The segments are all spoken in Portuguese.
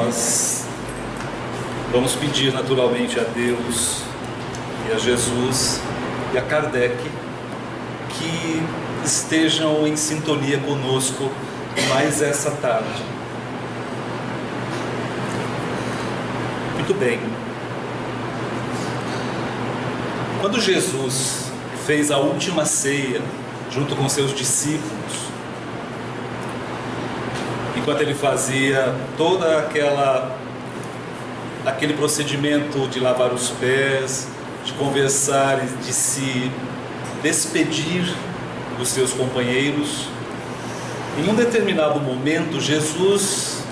nós vamos pedir naturalmente a Deus e a Jesus e a Kardec que estejam em sintonia conosco mais essa tarde. Muito bem. Quando Jesus fez a última ceia junto com seus discípulos, enquanto ele fazia toda aquele procedimento de lavar os pés, de conversar, de se despedir dos seus companheiros, em um determinado momento Jesus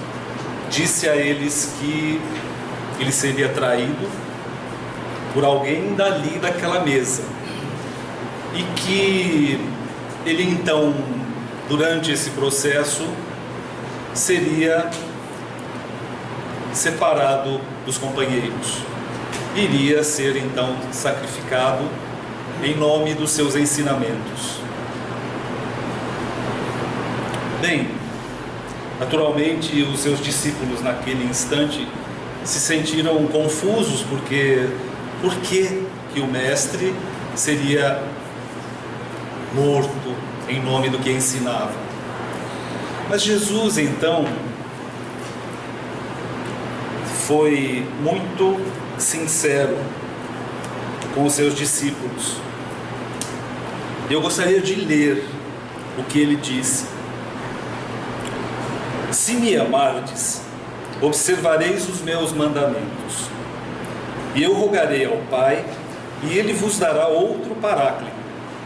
disse a eles que ele seria traído por alguém dali daquela mesa, e que ele então, durante esse processo, seria separado dos companheiros, iria ser então sacrificado em nome dos seus ensinamentos. Bem, naturalmente os seus discípulos naquele instante se sentiram confusos, porque por que o mestre seria morto em nome do que ensinava? Mas Jesus então foi muito sincero com os seus discípulos. Eu gostaria de ler o que ele disse. Se me amardes, observareis os meus mandamentos. E eu rogarei ao Pai, e Ele vos dará outro Paráclito,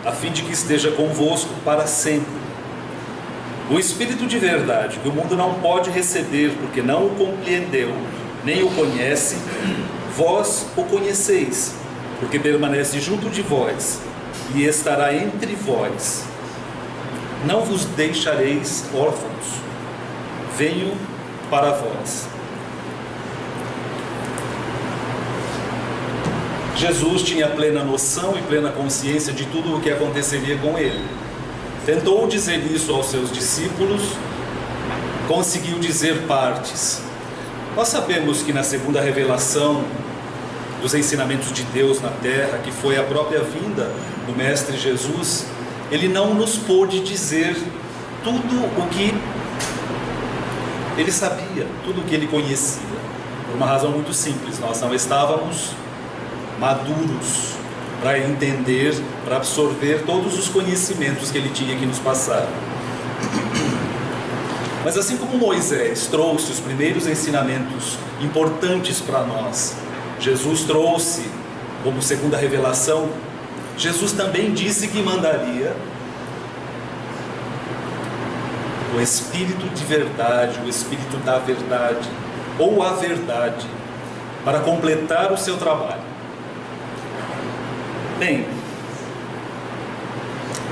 a fim de que esteja convosco para sempre. O Espírito de verdade, que o mundo não pode receber, porque não o compreendeu, nem o conhece, vós o conheceis, porque permanece junto de vós, e estará entre vós. Não vos deixareis órfãos, venho para vós. Jesus tinha plena noção e plena consciência de tudo o que aconteceria com ele. Tentou dizer isso aos seus discípulos, conseguiu dizer partes. Nós sabemos que na segunda revelação dos ensinamentos de Deus na terra, que foi a própria vinda do Mestre Jesus, ele não nos pôde dizer tudo o que ele sabia, tudo o que ele conhecia, por uma razão muito simples: nós não estávamos maduros para entender, para absorver todos os conhecimentos que ele tinha que nos passar. Mas assim como Moisés trouxe os primeiros ensinamentos importantes para nós, Jesus trouxe como segunda revelação, Jesus também disse que mandaria o Espírito de verdade, o Espírito da verdade, ou a verdade, para completar o seu trabalho. Bem,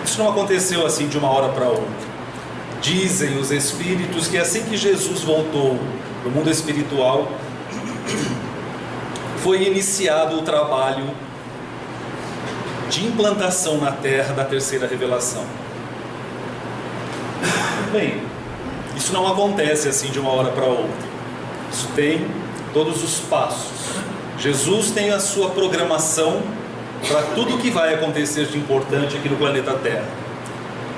isso não aconteceu assim de uma hora para outra. Dizem os Espíritos que assim que Jesus voltou para o mundo espiritual, foi iniciado o trabalho de implantação na Terra da terceira revelação. Bem, isso não acontece assim de uma hora para outra. Isso tem todos os passos. Jesus tem a sua programação para tudo que vai acontecer de importante aqui no planeta Terra.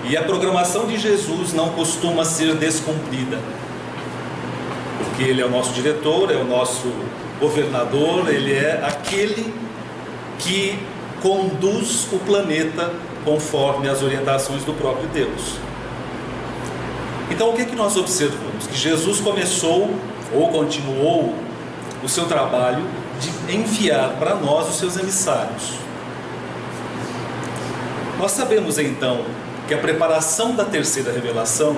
E a programação de Jesus não costuma ser descumprida, porque Ele é o nosso diretor, é o nosso governador, Ele é aquele que conduz o planeta conforme as orientações do próprio Deus. Então o que nós observamos? Que Jesus começou ou continuou o seu trabalho de enviar para nós os seus emissários. Nós sabemos então que a preparação da terceira revelação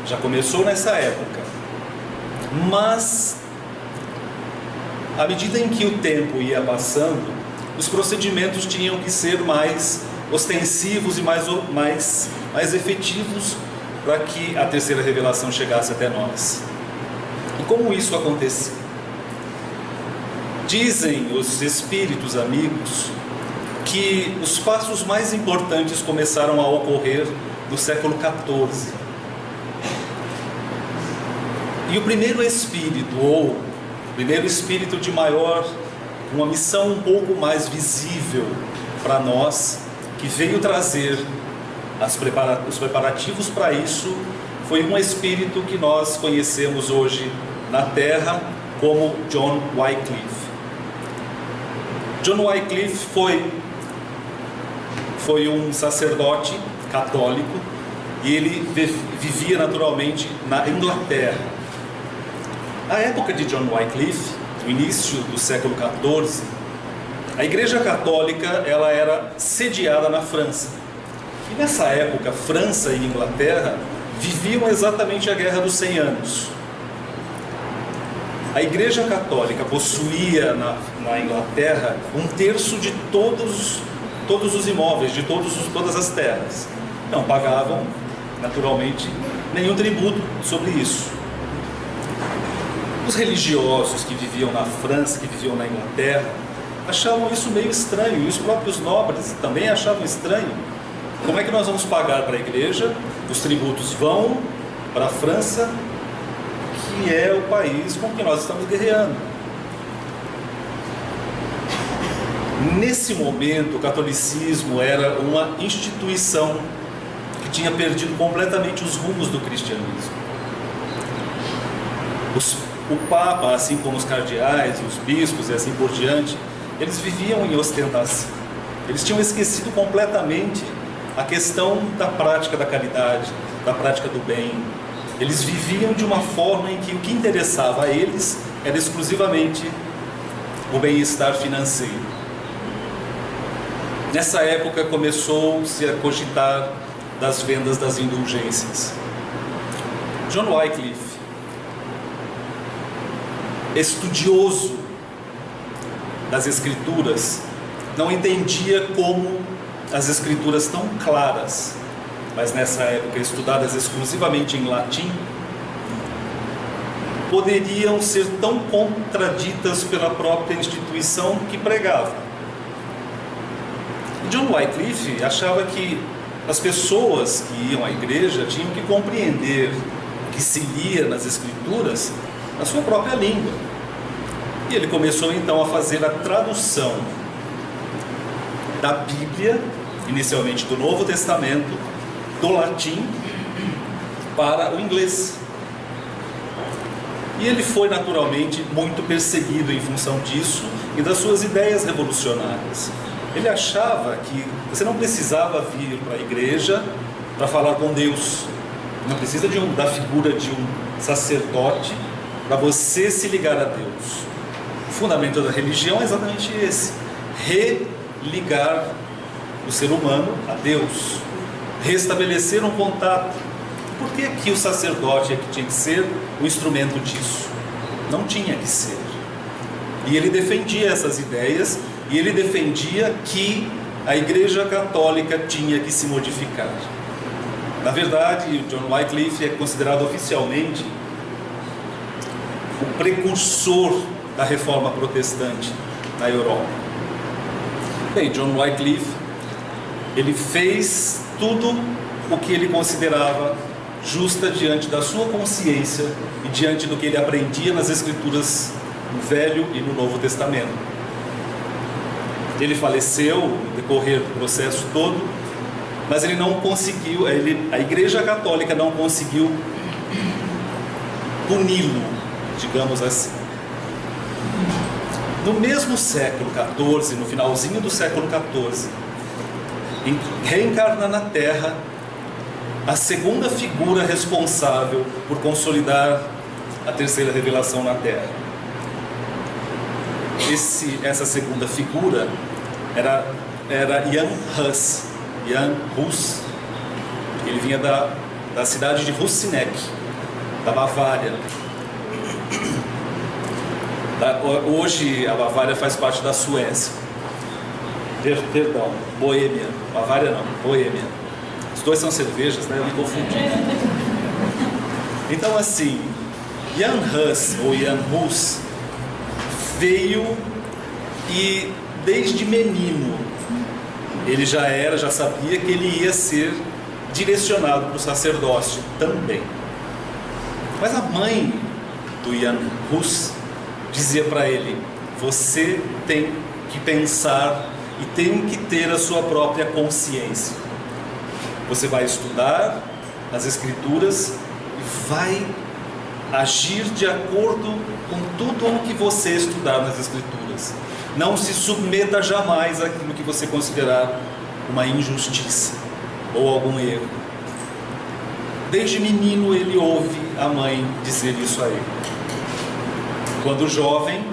já começou nessa época, mas à medida em que o tempo ia passando, os procedimentos tinham que ser mais ostensivos e mais efetivos para que a terceira revelação chegasse até nós. E como isso acontecia? Dizem os espíritos amigos que os passos mais importantes começaram a ocorrer no século XIV. E o primeiro espírito, ou o primeiro espírito de maior, uma missão um pouco mais visível para nós, que veio trazer os preparativos para isso, foi um espírito que nós conhecemos hoje na Terra como John Wycliffe. John Wycliffe foi um sacerdote católico e ele vivia naturalmente na Inglaterra. Na época de John Wycliffe, no início do século XIV, a Igreja Católica ela era sediada na França. E nessa época, França e Inglaterra viviam exatamente a Guerra dos 100 Anos. A Igreja Católica possuía na Inglaterra 1/3 de todos os imóveis, de todas as terras. Não pagavam, naturalmente, nenhum tributo sobre isso. Os religiosos que viviam na França, que viviam na Inglaterra, achavam isso meio estranho, e os próprios nobres também achavam estranho. Como é que nós vamos pagar para a igreja? Os tributos vão para a França, que é o país com que nós estamos guerreando. Nesse momento, o catolicismo era uma instituição que tinha perdido completamente os rumos do cristianismo. O Papa, assim como os cardeais, os bispos e assim por diante, eles viviam em ostentação. Eles tinham esquecido completamente a questão da prática da caridade, da prática do bem. Eles viviam de uma forma em que o que interessava a eles era exclusivamente o bem-estar financeiro. Nessa época começou-se a cogitar das vendas das indulgências. John Wycliffe, estudioso das Escrituras, não entendia como as Escrituras tão claras, mas nessa época estudadas exclusivamente em latim, poderiam ser tão contraditas pela própria instituição que pregava. John Wycliffe achava que as pessoas que iam à igreja tinham que compreender o que se lia nas Escrituras na sua própria língua. E ele começou então a fazer a tradução da Bíblia, inicialmente do Novo Testamento, do latim para o inglês. E ele foi naturalmente muito perseguido em função disso e das suas ideias revolucionárias. Ele achava que você não precisava vir para a igreja para falar com Deus. Não precisa da figura de um sacerdote para você se ligar a Deus. O fundamento da religião é exatamente esse: religar o ser humano a Deus, restabelecer um contato. Por que que o sacerdote é que tinha que ser o instrumento disso? Não tinha que ser. E ele defendia essas ideias, e ele defendia que a Igreja Católica tinha que se modificar. Na verdade, John Wycliffe é considerado oficialmente o precursor da reforma protestante na Europa. Bem, John Wycliffe, ele fez tudo o que ele considerava justa diante da sua consciência e diante do que ele aprendia nas Escrituras no Velho e no Novo Testamento. Ele faleceu no decorrer do processo todo, mas ele não conseguiu, a Igreja Católica não conseguiu puni-lo, digamos assim. No mesmo século XIV, no finalzinho do século XIV, reencarna na Terra a segunda figura responsável por consolidar a terceira revelação na Terra. Essa segunda figura era Jan Hus. Jan Hus, ele vinha da cidade de Husinec, da Bavária. Hoje a Bavária faz parte da Suécia. Perdão, Boêmia. Bavária não, Boêmia. Os dois são cervejas, né? Eu me confundi. Então assim, Jan Hus, ou Jan Hus, veio e desde menino ele já sabia que ele ia ser direcionado para o sacerdócio também. Mas a mãe do Jan Hus, dizia para ele: você tem que pensar e tem que ter a sua própria consciência. Você vai estudar as Escrituras e vai agir de acordo com tudo o que você estudar nas Escrituras. Não se submeta jamais àquilo que você considerar uma injustiça ou algum erro. Desde menino ele ouve a mãe dizer isso a ele. Quando jovem,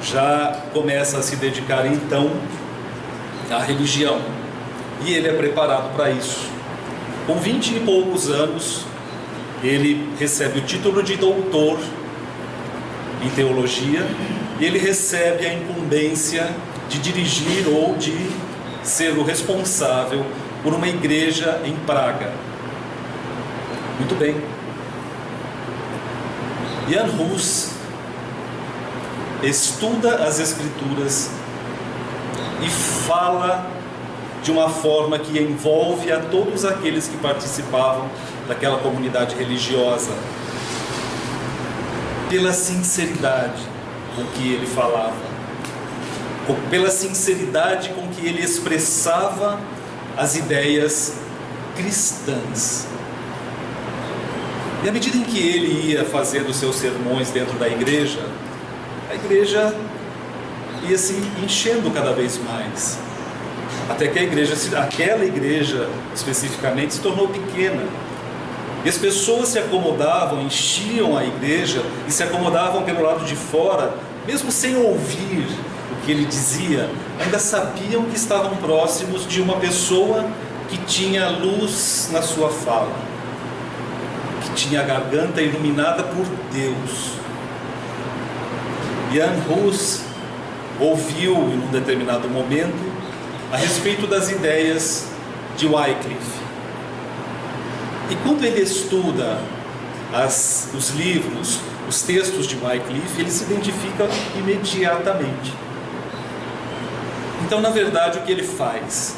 já começa a se dedicar então à religião. E ele é preparado para isso. Com 20 e poucos anos, ele recebe o título de doutor em teologia e ele recebe a incumbência de dirigir ou de ser o responsável por uma igreja em Praga. Muito bem. Jan Hus estuda as Escrituras e fala de uma forma que envolve a todos aqueles que participavam daquela comunidade religiosa, pela sinceridade com que ele falava, pela sinceridade com que ele expressava as ideias cristãs. E à medida em que ele ia fazendo seus sermões dentro da igreja, a igreja ia se enchendo cada vez mais, até que aquela igreja especificamente se tornou pequena. E as pessoas se acomodavam, enchiam a igreja e se acomodavam pelo lado de fora, mesmo sem ouvir o que ele dizia, ainda sabiam que estavam próximos de uma pessoa que tinha luz na sua fala, que tinha a garganta iluminada por Deus. Jan Hus ouviu em um determinado momento a respeito das ideias de Wycliffe. E quando ele estuda os livros, os textos de Wycliffe, ele se identifica imediatamente. Então, na verdade, o que ele faz?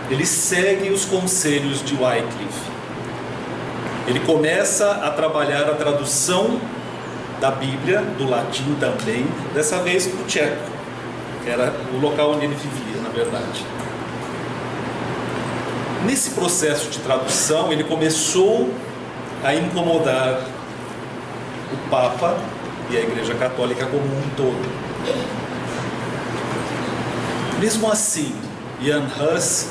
Ele segue os conselhos de Wycliffe. Ele começa a trabalhar a tradução da Bíblia, do latim também, dessa vez para o tcheco, que era o local onde ele vivia, na verdade. Nesse processo de tradução, ele começou a incomodar o Papa e a Igreja Católica como um todo. Mesmo assim, Jan Hus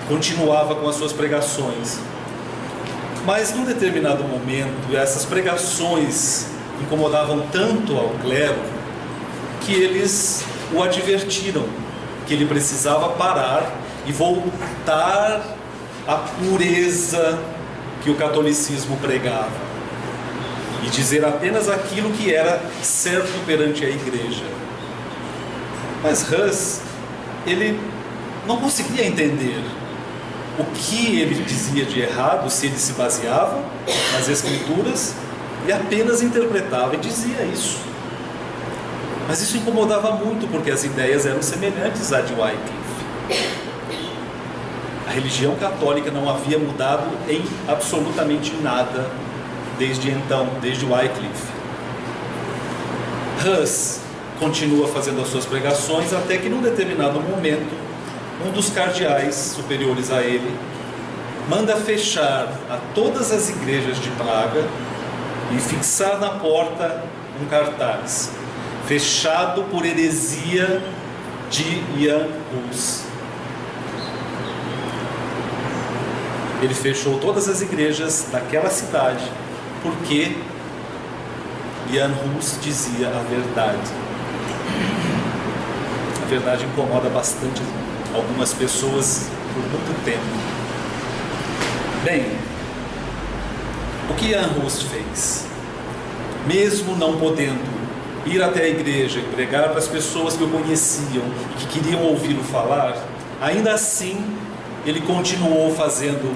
continuava com as suas pregações. Mas, num determinado momento, essas pregações incomodavam tanto ao clero que eles o advertiram que ele precisava parar e voltar à pureza que o catolicismo pregava e dizer apenas aquilo que era certo perante a igreja. Mas Hus, ele não conseguia entender o que ele dizia de errado, se ele se baseava nas Escrituras e apenas interpretava e dizia isso. Mas isso incomodava muito, porque as ideias eram semelhantes à de Wycliffe. A religião católica não havia mudado em absolutamente nada desde então, desde Wycliffe. Hus continua fazendo as suas pregações até que, num determinado momento, um dos cardeais superiores a ele manda fechar a todas as igrejas de Praga e fixar na porta um cartaz: fechado por heresia de Jan Hus. Ele fechou todas as igrejas daquela cidade porque Jan Hus dizia a verdade. A verdade incomoda bastante algumas pessoas por muito tempo. Bem, o que Jan Hus fez? Mesmo não podendo ir até a igreja e pregar para as pessoas que o conheciam e que queriam ouvi-lo falar, ainda assim ele continuou fazendo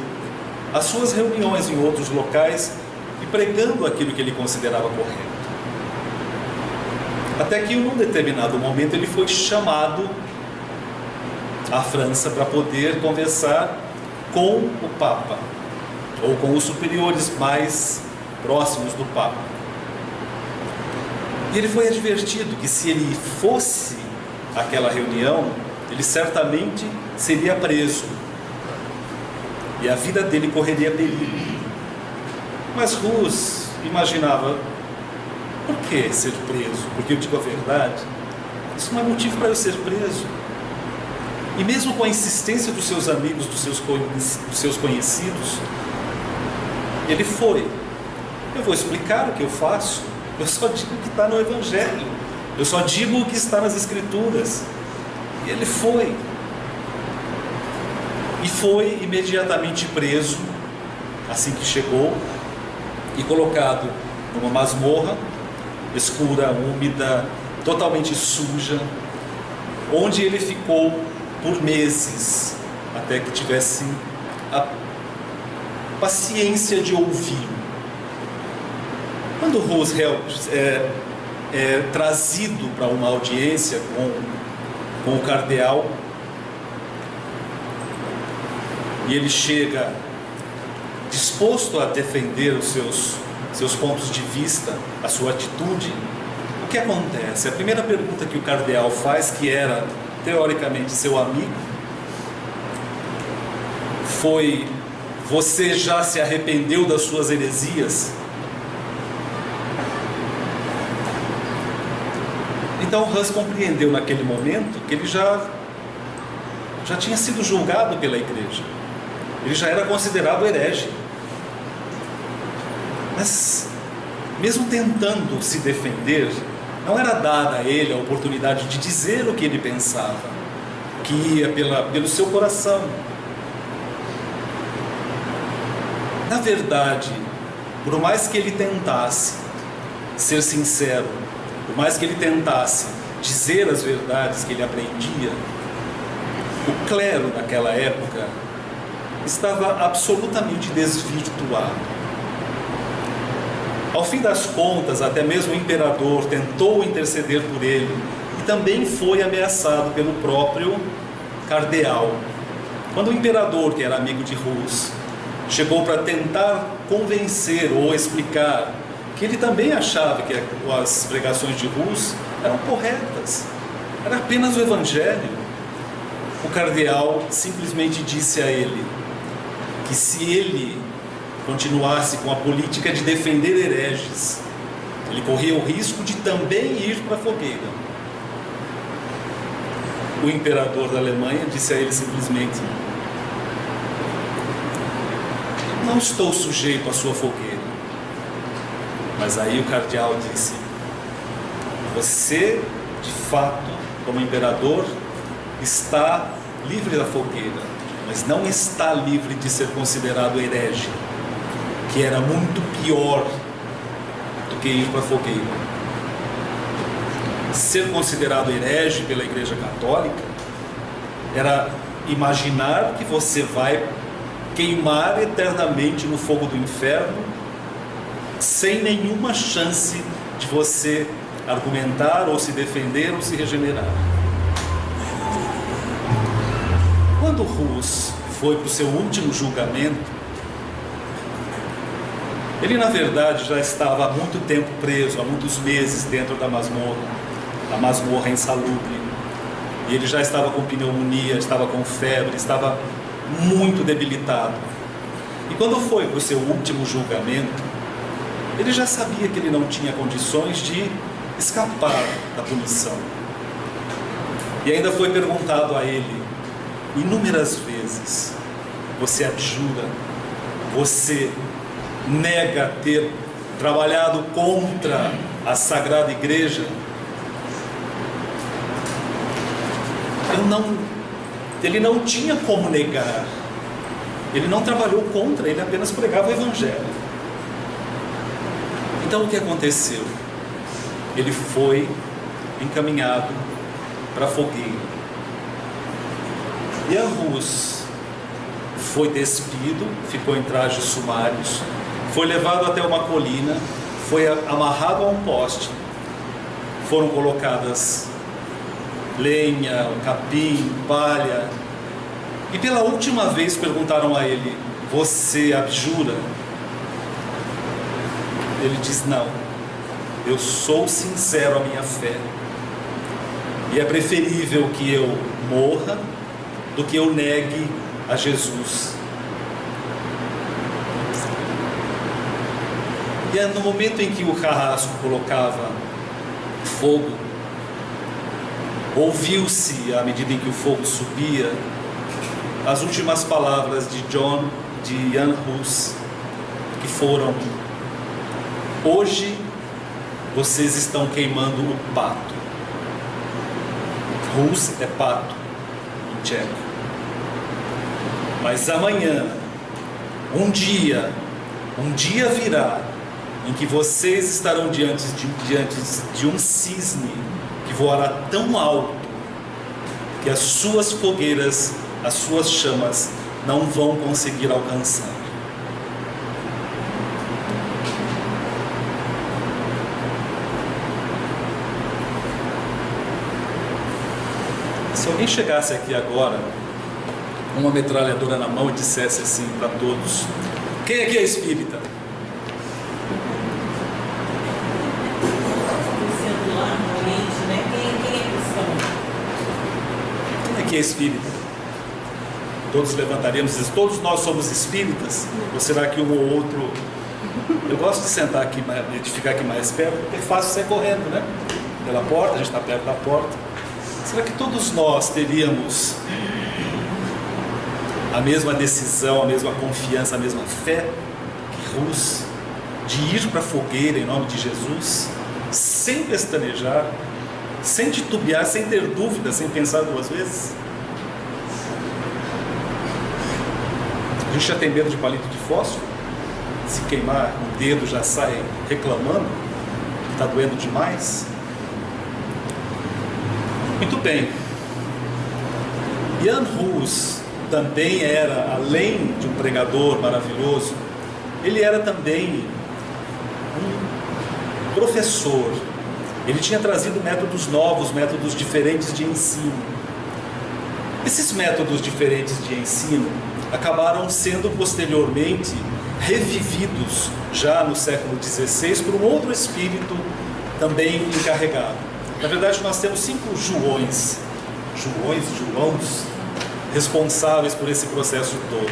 as suas reuniões em outros locais e pregando aquilo que ele considerava correto. Até que em um determinado momento ele foi chamado à França para poder conversar com o Papa, ou com os superiores mais próximos do Papa. E ele foi advertido que se ele fosse àquela reunião, ele certamente seria preso. E a vida dele correria perigo. Mas Rus imaginava, por que ser preso? Porque eu digo a verdade? Isso não é motivo para eu ser preso. E mesmo com a insistência dos seus amigos, dos seus conhecidos, ele foi. Eu vou explicar o que eu faço. Eu só digo o que está no Evangelho. Eu só digo o que está nas Escrituras. E ele foi. E foi imediatamente preso, assim que chegou, e colocado numa masmorra, escura, úmida, totalmente suja, onde ele ficou por meses, até que tivesse a paciência de ouvir. Quando Rus é trazido para uma audiência com o cardeal, e ele chega disposto a defender os seus pontos de vista, a sua atitude, o que acontece? A primeira pergunta que o cardeal faz, que era teoricamente seu amigo, foi: você já se arrependeu das suas heresias? Então Hus compreendeu naquele momento que ele já tinha sido julgado pela igreja. Ele já era considerado herege. Mas, mesmo tentando se defender, não era dada a ele a oportunidade de dizer o que ele pensava, que ia pelo seu coração. Na verdade, por mais que ele tentasse ser sincero, por mais que ele tentasse dizer as verdades que ele aprendia, o clero naquela época estava absolutamente desvirtuado. Ao fim das contas, até mesmo o imperador tentou interceder por ele e também foi ameaçado pelo próprio cardeal. Quando o imperador, que era amigo de Rus, chegou para tentar convencer ou explicar que ele também achava que as pregações de Rus eram corretas, era apenas o Evangelho, o cardeal simplesmente disse a ele que se ele continuasse com a política de defender hereges, ele corria o risco de também ir para a fogueira. O imperador da Alemanha disse a ele simplesmente: não estou sujeito à sua fogueira. Mas aí o cardeal disse: você, de fato, como imperador, está livre da fogueira, mas não está livre de ser considerado herege, que era muito pior do que ir para a fogueira. Ser considerado herege pela Igreja Católica era imaginar que você vai queimar eternamente no fogo do inferno, sem nenhuma chance de você argumentar ou se defender ou se regenerar. Quando Rus foi para o seu último julgamento, ele na verdade já estava há muito tempo preso, há muitos meses dentro da masmorra insalubre, e ele já estava com pneumonia, estava com febre, estava muito debilitado. E quando foi para o seu último julgamento, ele já sabia que ele não tinha condições de escapar da punição. E ainda foi perguntado a ele inúmeras vezes: você abjura? Você nega ter trabalhado contra a Sagrada Igreja? Ele não tinha como negar. Ele não trabalhou contra, ele apenas pregava o Evangelho. Então o que aconteceu? Ele foi encaminhado para a fogueira. E a Rus foi despido, ficou em trajes sumários, foi levado até uma colina, foi amarrado a um poste, foram colocadas lenha, capim, palha, e pela última vez perguntaram a ele: você abjura? Ele diz: não, eu sou sincero à minha fé. E é preferível que eu morra do que eu negue a Jesus. E é no momento em que o carrasco colocava fogo, ouviu-se, à medida em que o fogo subia, as últimas palavras de Jan Hus, que foram: hoje vocês estão queimando o pato. Hus é pato em tcheco. Mas amanhã, um dia virá em que vocês estarão diante de um cisne que voará tão alto que as suas fogueiras, as suas chamas não vão conseguir alcançar. Se alguém chegasse aqui agora com uma metralhadora na mão e dissesse assim para todos: quem aqui é espírita? Quem aqui é espírita? Todos levantaríamos e dizemos: todos nós somos espíritas? Ou será que um ou outro... Eu gosto de sentar aqui, de ficar aqui mais perto, porque é fácil sair correndo, né? Pela porta, a gente está perto da porta. Será que todos nós teríamos a mesma decisão, a mesma confiança, a mesma fé que Hus, de ir para a fogueira em nome de Jesus, sem pestanejar, sem titubear, sem ter dúvida, sem pensar duas vezes? A gente já tem medo de palito de fósforo? Se queimar o dedo já sai reclamando que está doendo demais? Muito bem. Jan Hus também era, além de um pregador maravilhoso, ele era também um professor. Ele tinha trazido métodos novos, métodos diferentes de ensino. Esses métodos diferentes de ensino acabaram sendo posteriormente revividos, já no século XVI, por um outro espírito também encarregado. Na verdade, nós temos 5 Joões responsáveis por esse processo todo.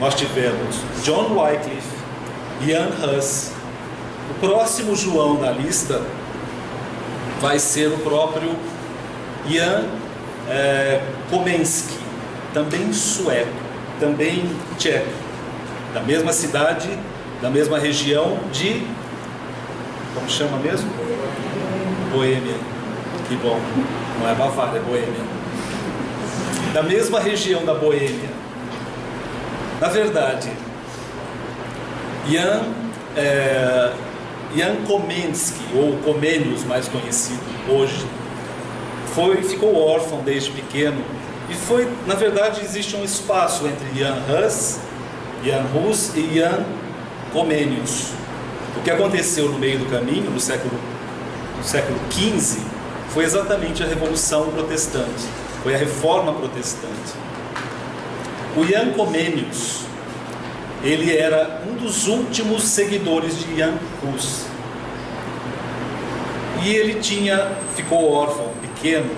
Nós tivemos John Wycliffe, Jan Hus. O próximo João da lista vai ser o próprio Jan Komensky, também sueco, também tcheco, da mesma cidade, da mesma região de... como chama mesmo? Boêmia. Que bom, não é Bavária, é Boêmia. Da mesma região da Boêmia. Na verdade, Jan Komensky, ou Comenius, mais conhecido hoje, ficou órfão desde pequeno. E foi, na verdade, existe um espaço entre Jan Hus e Jan Comenius. O que aconteceu no meio do caminho, no século XV, foi exatamente a Revolução Protestante, foi a Reforma Protestante. O Jan Comenius, ele era um dos últimos seguidores de Jan Hus. E ele ficou órfão, pequeno,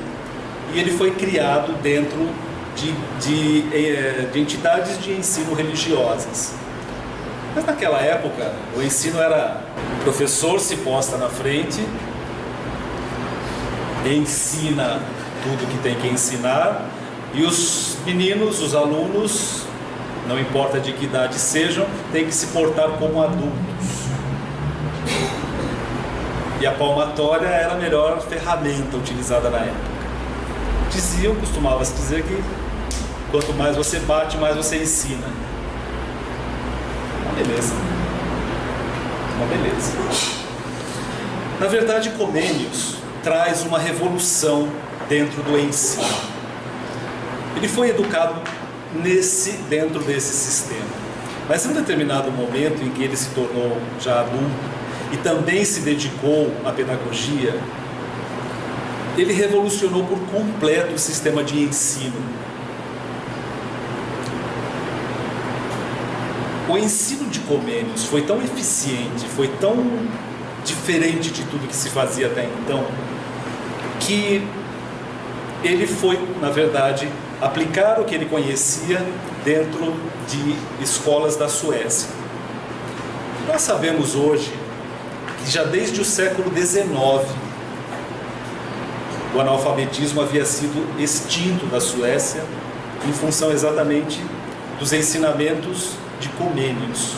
e ele foi criado dentro de entidades de ensino religiosas. Mas naquela época, o ensino era: o professor se posta na frente, ensina tudo que tem que ensinar, e os meninos, os alunos, não importa de que idade sejam, têm que se portar como adultos. E a palmatória era a melhor ferramenta utilizada na época. Costumava-se dizer que quanto mais você bate, mais você ensina. Uma beleza. Uma beleza. Na verdade, Comenius traz uma revolução dentro do ensino. Ele foi educado dentro desse sistema. Mas em um determinado momento em que ele se tornou já adulto e também se dedicou à pedagogia, ele revolucionou por completo o sistema de ensino. O ensino de Comenius foi tão eficiente, foi tão diferente de tudo que se fazia até então, que ele foi, na verdade, aplicar o que ele conhecia dentro de escolas da Suécia. Nós sabemos hoje que já desde o século XIX o analfabetismo havia sido extinto da Suécia em função exatamente dos ensinamentos de Comênios.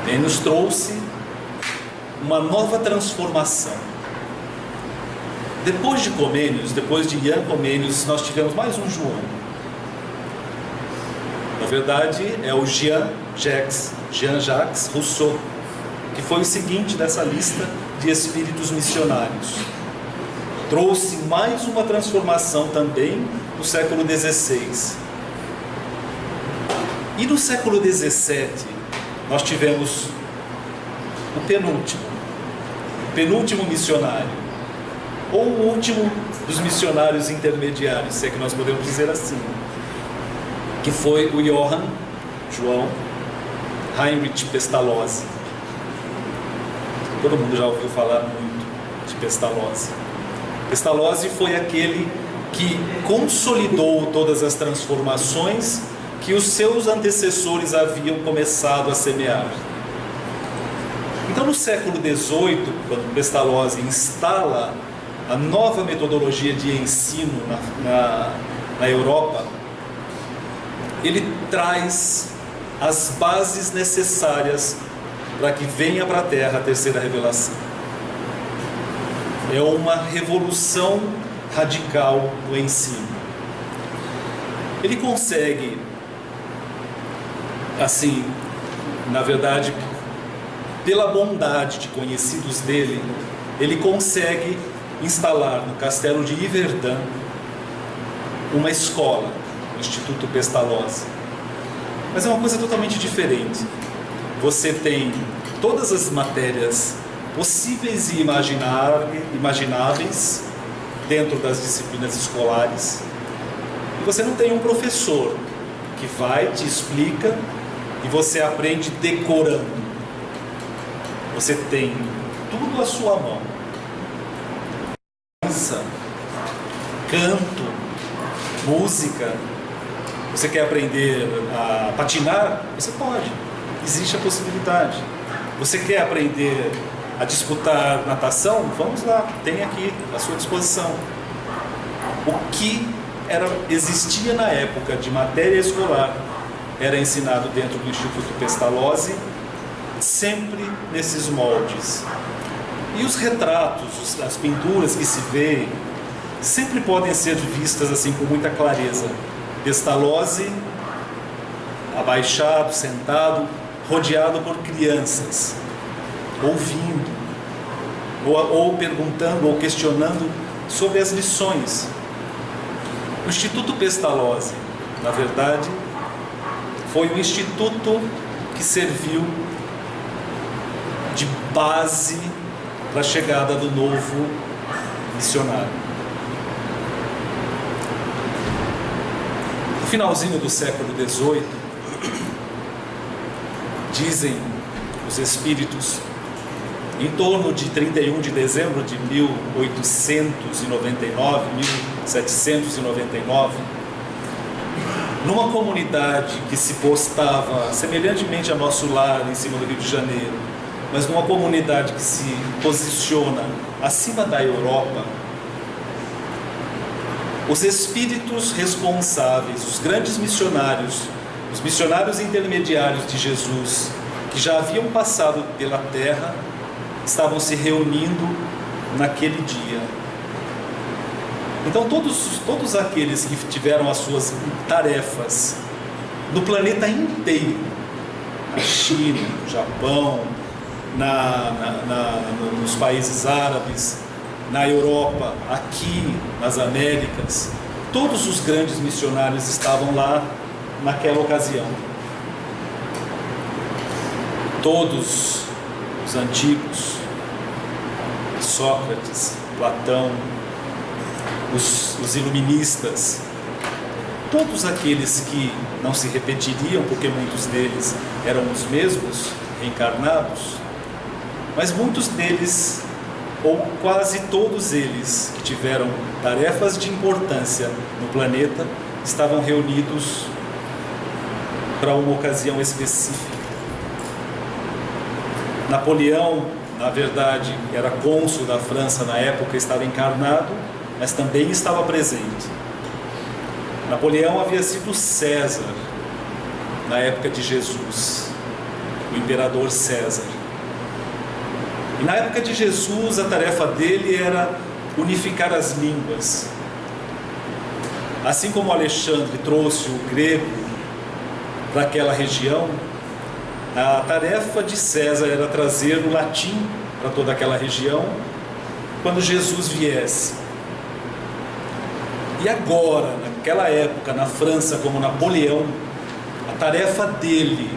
Comênios trouxe uma nova transformação. Depois de Comênios, depois de Jan Comênios, nós tivemos mais um João. Na verdade, é o Jean-Jacques Rousseau, que foi o seguinte dessa lista de espíritos missionários. Trouxe mais uma transformação também no século XVI. E no século XVII, nós tivemos o penúltimo missionário, ou o último dos missionários intermediários, se é que nós podemos dizer assim, que foi o João Heinrich Pestalozzi. Todo mundo já ouviu falar muito de Pestalozzi. Pestalozzi foi aquele que consolidou todas as transformações que os seus antecessores haviam começado a semear. Então, no século XVIII, quando Pestalozzi instala a nova metodologia de ensino na Europa, ele traz as bases necessárias para que venha para a Terra a terceira revelação. É uma revolução radical no ensino. Ele consegue, assim, na verdade, pela bondade de conhecidos dele, ele consegue instalar no castelo de Yverdun uma escola, o Instituto Pestalozzi. Mas é uma coisa totalmente diferente. Você tem todas as matérias possíveis e imagináveis dentro das disciplinas escolares, e você não tem um professor que vai, te explica e você aprende decorando. Você tem tudo à sua mão. Dança, canto, música. Você quer aprender a patinar? Você pode, existe a possibilidade. Você quer aprender a disputar natação? Vamos lá, tem aqui à sua disposição. O que existia na época de matéria escolar era ensinado dentro do Instituto Pestalozzi, sempre nesses moldes. E os retratos, as pinturas que se vê, sempre podem ser vistas assim com muita clareza. Pestalozzi, abaixado, sentado, rodeado por crianças, ouvindo, ou perguntando, ou questionando sobre as lições. O Instituto Pestalozzi, na verdade, foi um instituto que serviu de base para a chegada do novo missionário. No finalzinho do século XVIII, dizem os espíritos, em torno de 31 de dezembro de 1799, numa comunidade que se postava semelhantemente a nosso lar em cima do Rio de Janeiro, mas numa comunidade que se posiciona acima da Europa, os espíritos responsáveis, os grandes missionários, os missionários intermediários de Jesus, que já haviam passado pela terra, estavam se reunindo naquele dia. Então todos aqueles que tiveram as suas tarefas no planeta inteiro, na China, no Japão, nos países árabes, na Europa, aqui nas Américas, todos os grandes missionários estavam lá naquela ocasião. Todos os antigos, Sócrates, Platão, os iluministas, todos aqueles que não se repetiriam, porque muitos deles eram os mesmos, reencarnados, Mas muitos deles, ou quase todos eles, que tiveram tarefas de importância no planeta, estavam reunidos para uma ocasião específica. Napoleão, na verdade, era cônsul da França na época, estava encarnado, mas também estava presente. Napoleão havia sido César na época de Jesus, o imperador César. E na época de Jesus, a tarefa dele era unificar as línguas. Assim como Alexandre trouxe o grego para aquela região, a tarefa de César era trazer o latim para toda aquela região quando Jesus viesse. E agora, naquela época, na França, como Napoleão, a tarefa dele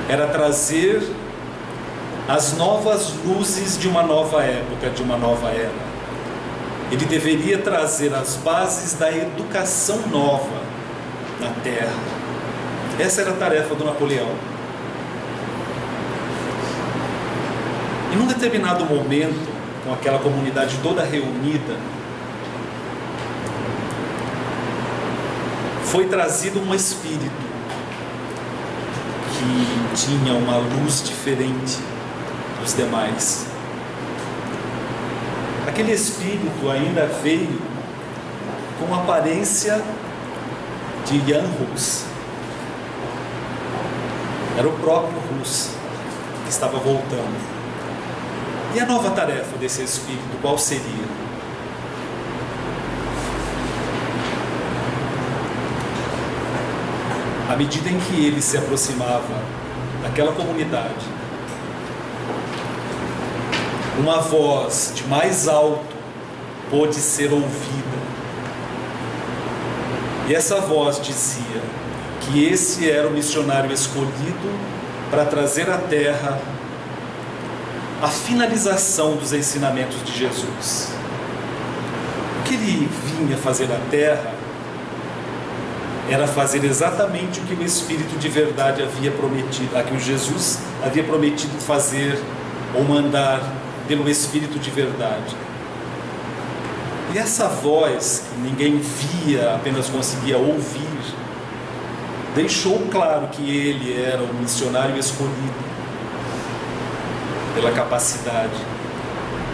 era trazer as novas luzes de uma nova época, de uma nova era. Ele deveria trazer as bases da educação nova na Terra. Essa era a tarefa do Napoleão. E num determinado momento, com aquela comunidade toda reunida, foi trazido um espírito que tinha uma luz diferente dos demais. Aquele espírito ainda veio com a aparência de Jan Hus. Era o próprio Hus que estava voltando. E a nova tarefa desse espírito, qual seria? À medida em que ele se aproximava daquela comunidade, uma voz de mais alto pôde ser ouvida. E essa voz dizia que esse era o missionário escolhido para trazer à Terra a finalização dos ensinamentos de Jesus. O que ele vinha fazer na Terra era fazer exatamente o que o Espírito de verdade havia prometido, a que o Jesus havia prometido fazer ou mandar pelo Espírito de verdade. E essa voz, que ninguém via, apenas conseguia ouvir, deixou claro que ele era o missionário escolhido pela capacidade,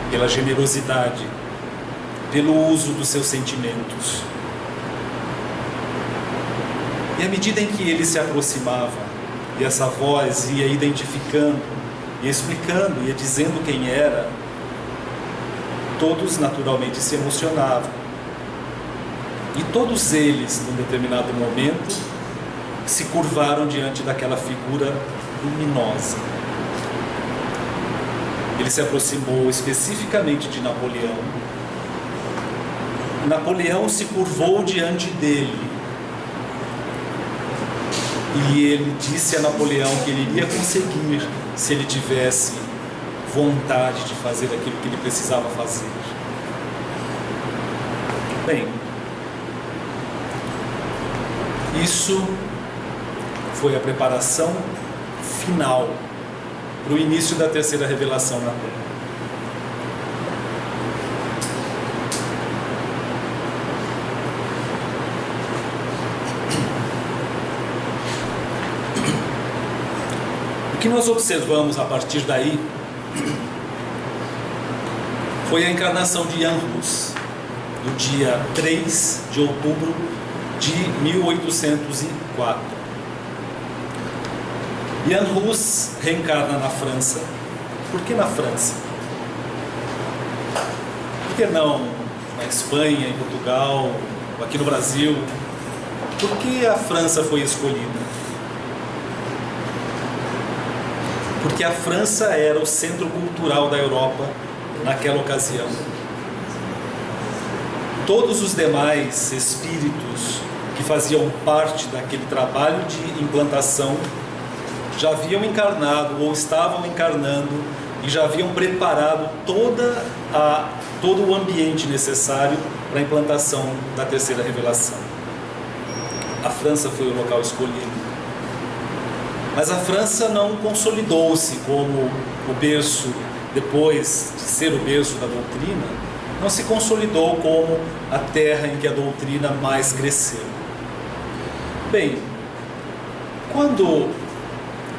pela generosidade, pelo uso dos seus sentimentos. E à medida em que ele se aproximava, e essa voz ia identificando, ia explicando, ia dizendo quem era, todos naturalmente se emocionavam. E todos eles, num determinado momento, se curvaram diante daquela figura luminosa. Ele se aproximou especificamente de Napoleão. Napoleão se curvou diante dele. E ele disse a Napoleão que ele iria conseguir se ele tivesse vontade de fazer aquilo que ele precisava fazer. Bem, isso foi a preparação final para o início da terceira revelação na Terra. O que nós observamos a partir daí foi a encarnação de Jan Hus, no dia 3 de outubro de 1804. Jan Hus reencarna na França. Por que na França? Por que não na Espanha, em Portugal, aqui no Brasil? Por que a França foi escolhida? Porque a França era o centro cultural da Europa naquela ocasião. Todos os demais espíritos que faziam parte daquele trabalho de implantação já haviam encarnado ou estavam encarnando e já haviam preparado todo o ambiente necessário para a implantação da terceira revelação. A França foi o local escolhido. Mas a França não consolidou-se como o berço, depois de ser o berço da doutrina, não se consolidou como a terra em que a doutrina mais cresceu. Bem, quando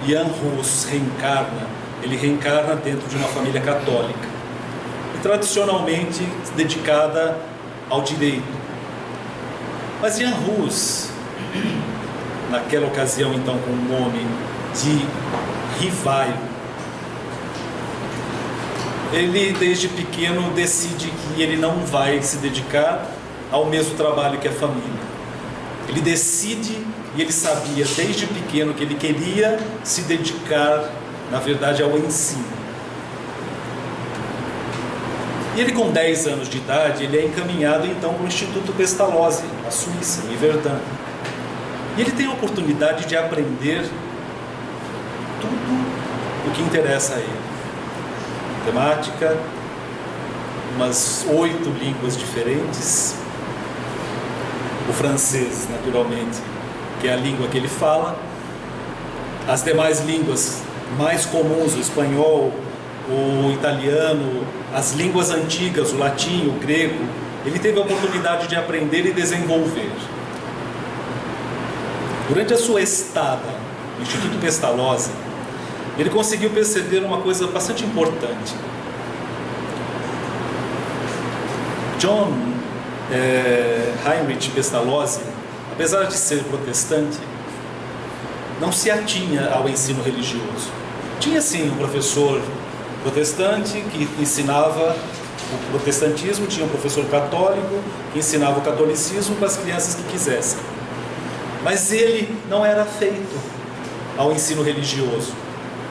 Jan Hus reencarna, ele reencarna dentro de uma família católica, e tradicionalmente dedicada ao direito. Mas Jan Hus, naquela ocasião então com o nome de Rivaio, ele desde pequeno decide que ele não vai se dedicar ao mesmo trabalho que a família. Ele decide, e ele sabia desde pequeno que ele queria se dedicar, na verdade, ao ensino. E ele, com 10 anos de idade, ele é encaminhado então para o Instituto Pestalozzi, na Suíça, em Verdun. E ele tem a oportunidade de aprender tudo o que interessa a ele. Matemática, umas 8 línguas diferentes, o francês, naturalmente, que é a língua que ele fala, as demais línguas mais comuns, o espanhol, o italiano, as línguas antigas, o latim, o grego, ele teve a oportunidade de aprender e desenvolver. Durante a sua estada no Instituto Pestalozzi, ele conseguiu perceber uma coisa bastante importante. John Heinrich Pestalozzi, apesar de ser protestante, não se atinha ao ensino religioso. Tinha sim um professor protestante que ensinava o protestantismo, tinha um professor católico que ensinava o catolicismo para as crianças que quisessem. Mas ele não era afeito ao ensino religioso,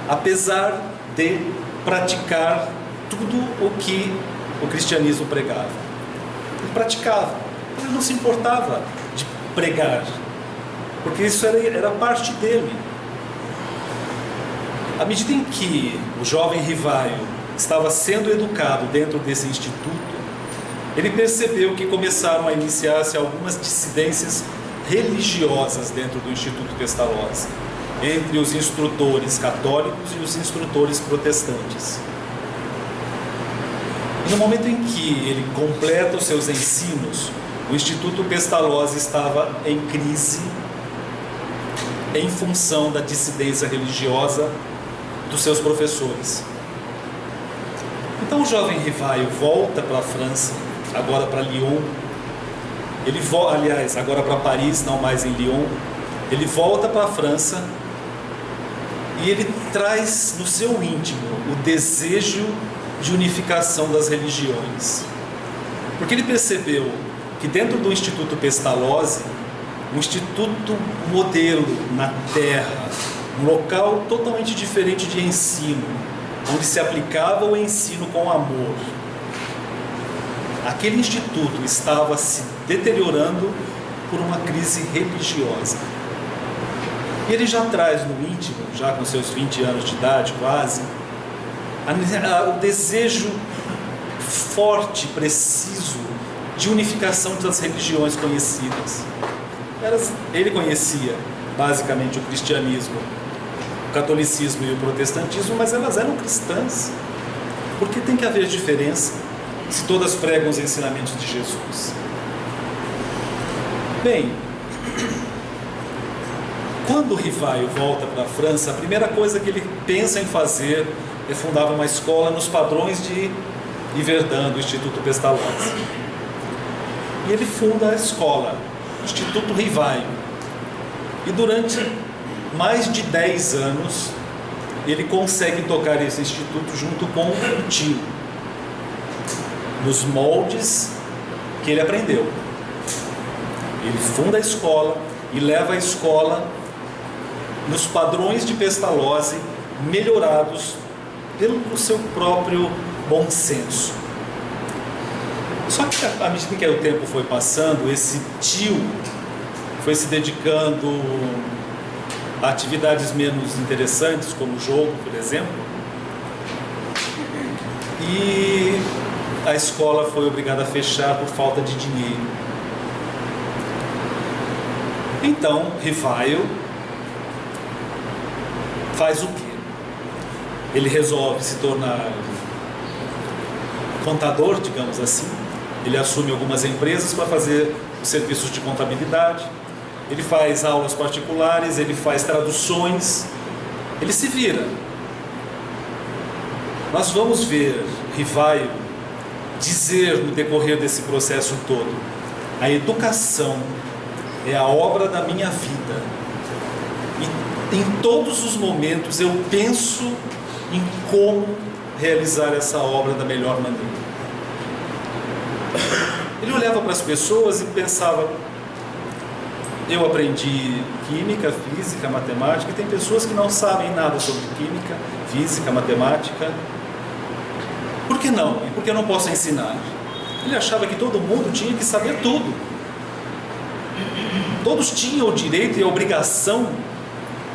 apesar de praticar tudo o que o cristianismo pregava. Ele praticava, ele não se importava de pregar, porque isso era parte dele. À medida em que o jovem Rivaio estava sendo educado dentro desse instituto, ele percebeu que começaram a iniciar-se algumas dissidências religiosas dentro do Instituto Pestalozzi, entre os instrutores católicos e os instrutores protestantes. E no momento em que ele completa os seus ensinos, o Instituto Pestalozzi estava em crise em função da dissidência religiosa dos seus professores. Então o jovem Rivaio volta para a França, agora para Lyon. Agora para Paris, não mais em Lyon. Ele volta para a França e ele traz no seu íntimo o desejo de unificação das religiões. Porque ele percebeu que dentro do Instituto Pestalozzi, um instituto modelo na Terra, um local totalmente diferente de ensino, onde se aplicava o ensino com amor, aquele instituto estava se deteriorando por uma crise religiosa. E ele já traz no íntimo, já com seus 20 anos de idade quase, o desejo forte, preciso, de unificação das religiões conhecidas. Ele conhecia basicamente o cristianismo, o catolicismo e o protestantismo, mas elas eram cristãs. Por que tem que haver diferença se todas pregam os ensinamentos de Jesus? Bem, quando o Rivaio volta para a França, a primeira coisa que ele pensa em fazer é fundar uma escola nos padrões de Verdun, do Instituto Pestalozzi. E ele funda a escola, o Instituto Rivaio. E durante mais de 10 anos, ele consegue tocar esse instituto junto com o tio, nos moldes que ele aprendeu. Ele funda a escola e leva a escola nos padrões de Pestalozzi, melhorados pelo seu próprio bom senso. Só que à medida que o tempo foi passando, esse tio foi se dedicando a atividades menos interessantes, como o jogo, por exemplo, e a escola foi obrigada a fechar por falta de dinheiro. Então, Rivaio faz o quê? Ele resolve se tornar contador, digamos assim. Ele assume algumas empresas para fazer os serviços de contabilidade. Ele faz aulas particulares, ele faz traduções, ele se vira. Nós vamos ver Rivaio dizer no decorrer desse processo todo: a educação é a obra da minha vida. E em todos os momentos eu penso em como realizar essa obra da melhor maneira. Ele olhava para as pessoas e pensava: eu aprendi química, física, matemática, e tem pessoas que não sabem nada sobre química, física, matemática. Por que não? E por que eu não posso ensinar? Ele achava que todo mundo tinha que saber tudo. Todos tinham o direito e a obrigação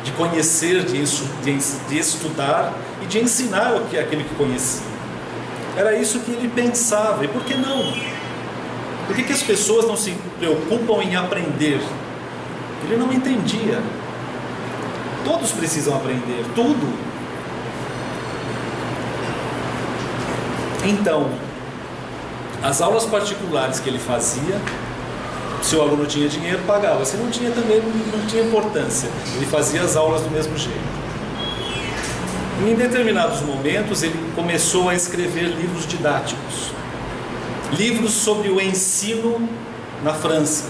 de conhecer, de estudar e de ensinar aquele que conhecia. Era isso que ele pensava. E por que não? Por que as pessoas não se preocupam em aprender? Ele não entendia. Todos precisam aprender, tudo. Então, as aulas particulares que ele fazia, se o aluno tinha dinheiro, pagava. Se não tinha, também não tinha importância. Ele fazia as aulas do mesmo jeito. E em determinados momentos, ele começou a escrever livros didáticos. Livros sobre o ensino na França.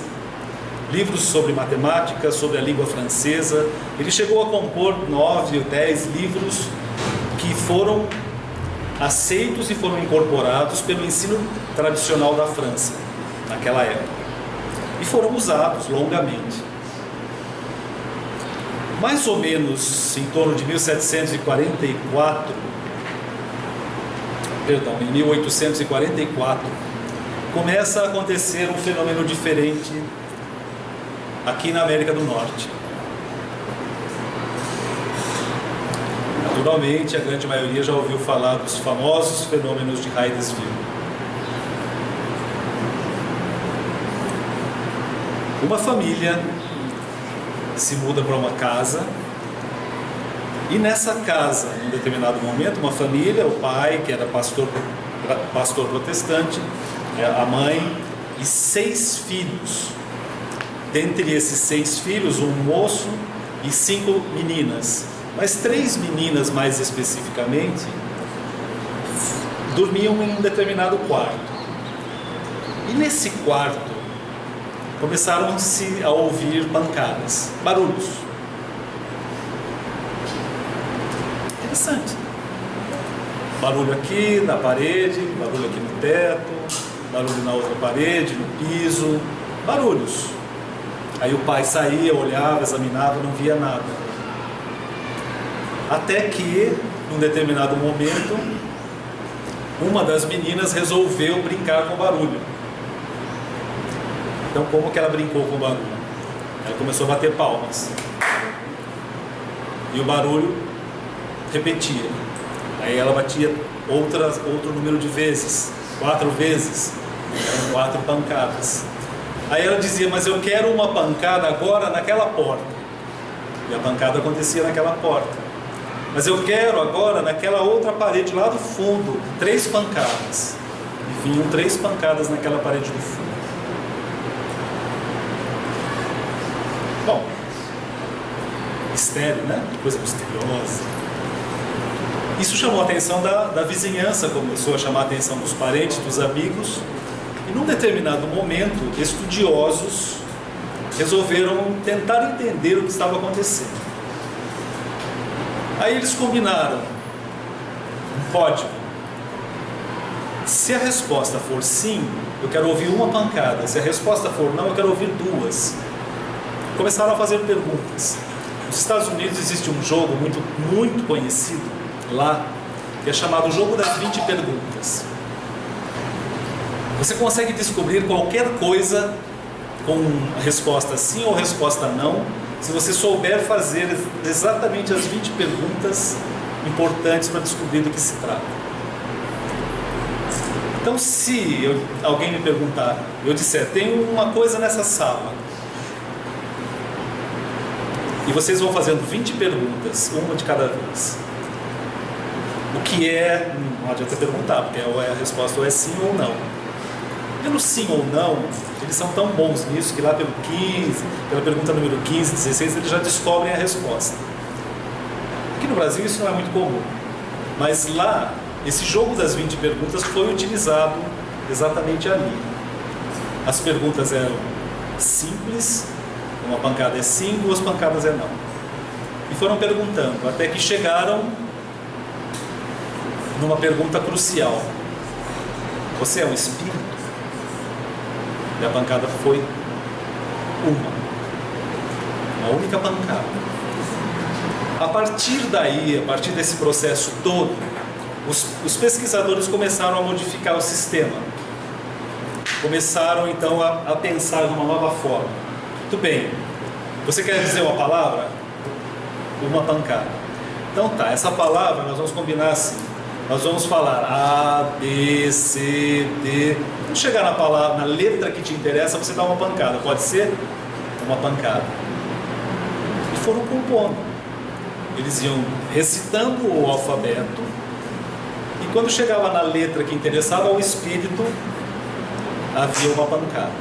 Livros sobre matemática, sobre a língua francesa. Ele chegou a compor 9 ou 10 livros que foram aceitos e foram incorporados pelo ensino tradicional da França, naquela época. E foram usados longamente. Mais ou menos em torno de 1844, em 1844, começa a acontecer um fenômeno diferente aqui na América do Norte. Naturalmente, a grande maioria já ouviu falar dos famosos fenômenos de Hydesville. Uma família se muda para uma casa, e nessa casa, em um determinado momento, uma família, o pai, que era pastor protestante, a mãe e 6 filhos. Dentre esses 6 filhos, um moço e 5 meninas. Mas 3 meninas, mais especificamente, dormiam em um determinado quarto. E nesse quarto começaram-se a ouvir pancadas, barulhos. Interessante. Barulho aqui na parede, barulho aqui no teto, barulho na outra parede, no piso, barulhos. Aí o pai saía, olhava, examinava, não via nada. Até que, num determinado momento, uma das meninas resolveu brincar com o barulho. Então, como que ela brincou com o barulho? Ela começou a bater palmas. E o barulho repetia. Aí ela batia outro número de vezes, 4 vezes. Eram 4 pancadas. Aí ela dizia: mas eu quero uma pancada agora naquela porta. E a pancada acontecia naquela porta. Mas eu quero agora naquela outra parede lá do fundo, 3 pancadas. E vinham 3 pancadas naquela parede do fundo. Bom, mistério, né? Coisa misteriosa. Isso chamou a atenção da vizinhança, começou a chamar a atenção dos parentes, dos amigos. E num determinado momento, estudiosos resolveram tentar entender o que estava acontecendo. Aí eles combinaram um código. Se a resposta for sim, eu quero ouvir uma pancada. Se a resposta for não, eu quero ouvir 2. Começaram a fazer perguntas. Nos Estados Unidos existe um jogo muito conhecido lá, que é chamado o jogo das 20 perguntas. Você consegue descobrir qualquer coisa com a resposta sim ou resposta não, se você souber fazer exatamente as 20 perguntas importantes para descobrir do que se trata. Então, se alguém me perguntar, eu disser: tem uma coisa nessa sala, E vocês vão fazendo 20 perguntas, uma de cada vez. O que é, não adianta perguntar, porque a resposta ou é sim ou não. Pelo sim ou não, eles são tão bons nisso que lá pelo 15, pela pergunta número 15, 16, eles já descobrem a resposta. Aqui no Brasil isso não é muito comum, mas lá, esse jogo das 20 perguntas foi utilizado exatamente ali. As perguntas eram simples, uma pancada é sim, 2 pancadas é não. E foram perguntando, até que chegaram numa pergunta crucial: você é um espírito? E a pancada foi uma única pancada. A partir daí, a partir desse processo todo, os pesquisadores começaram a modificar o sistema. Começaram então a pensar de uma nova forma. Muito bem, você quer dizer uma palavra? Uma pancada. Então tá, essa palavra nós vamos combinar assim. Nós vamos falar A, B, C, D. Quando chegar na palavra, na letra que te interessa, você dá uma pancada. Pode ser uma pancada. E foram compondo. Eles iam recitando o alfabeto. E quando chegava na letra que interessava ao espírito, havia uma pancada.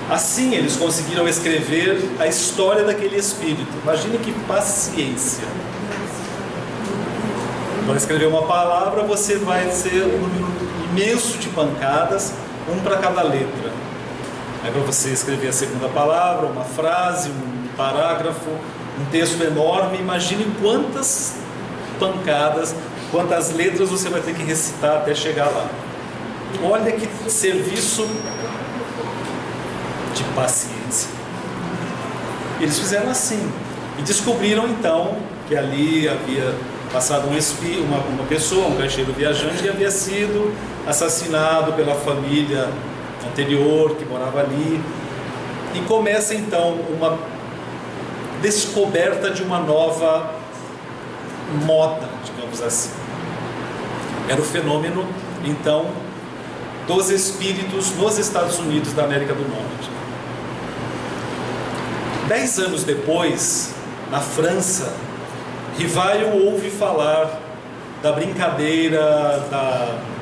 Assim eles conseguiram escrever a história daquele espírito. Imagine que paciência. Para escrever uma palavra, você vai ser um número imenso de pancadas, um para cada letra. Aí para você escrever a segunda palavra, uma frase, um parágrafo, um texto enorme, imagine quantas pancadas, quantas letras você vai ter que recitar até chegar lá. Olha que serviço de paciência. Eles fizeram assim e descobriram então que ali havia passado uma pessoa, um caixeiro viajante, que havia sido assassinado pela família anterior que morava ali. E começa então uma descoberta de uma nova moda, digamos assim. Era o fenômeno então dos espíritos nos Estados Unidos da América do Norte. 10 anos depois, na França, Rivaio ouve falar da brincadeira,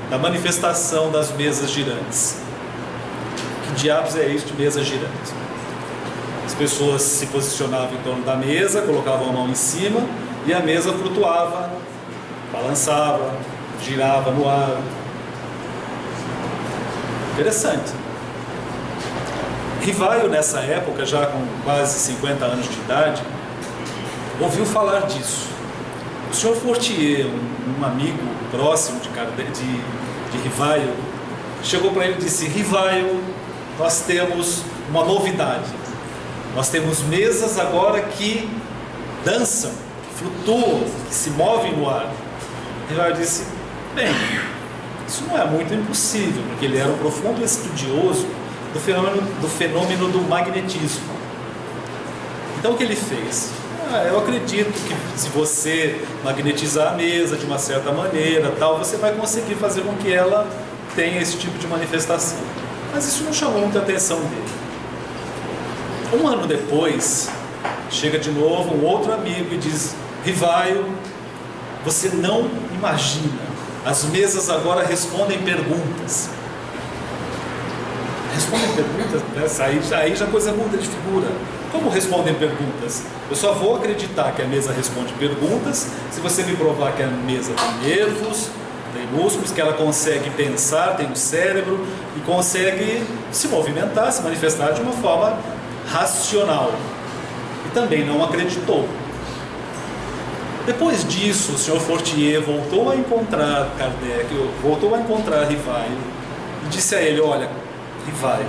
da manifestação das mesas girantes. Que diabos é isso de mesa girante? As pessoas se posicionavam em torno da mesa, colocavam a mão em cima e a mesa flutuava, balançava, girava no ar. Interessante. Rivaio, nessa época, já com quase 50 anos de idade, ouviu falar disso. O Sr. Fortier, um amigo próximo de Rivaio, chegou para ele e disse: Rivaio, nós temos uma novidade. Nós temos mesas agora que dançam, que flutuam, que se movem no ar. Rivaio disse: bem, isso não é muito impossível, porque ele era um profundo estudioso do fenômeno do magnetismo. Então o que ele fez? Eu acredito que se você magnetizar a mesa de uma certa maneira, tal, você vai conseguir fazer com que ela tenha esse tipo de manifestação. Mas isso não chamou muita atenção dele. Um ano depois, chega de novo um outro amigo e diz: Rivaio, você não imagina, as mesas agora respondem perguntas. Respondem perguntas? Né? Aí já coisa muda de figura. Como respondem perguntas? Eu só vou acreditar que a mesa responde perguntas se você me provar que a mesa tem nervos, tem músculos, que ela consegue pensar, tem um cérebro e consegue se movimentar, se manifestar de uma forma racional. E também não acreditou. Depois disso, o Sr. Fortier voltou a encontrar Kardec, voltou a encontrar Rivaio e disse a ele: olha, Rivaio,